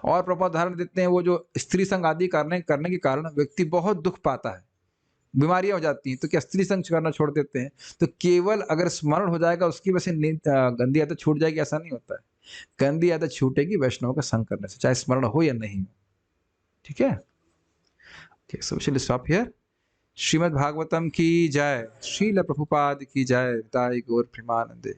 Speaker 1: और प्रपा उदाहरण देते हैं, वो जो स्त्री संग आदि करने के कारण व्यक्ति बहुत दुख पाता है, बीमारियां हो जाती हैं, तो क्या स्त्री संग करना छोड़ देते हैं? तो केवल अगर स्मरण हो जाएगा उसकी वजह से गंदी आदत छूट जाएगी, ऐसा नहीं होता है। गंदी आदत छूटेगी वैष्णव का संग करने से, चाहे स्मरण हो या नहीं हो। ठीक है, okay, so we shall stop here. Shrimad Bhagavatam की जय, श्रील प्रभुपाद की जय, ताई गौर प्रेमानंदे।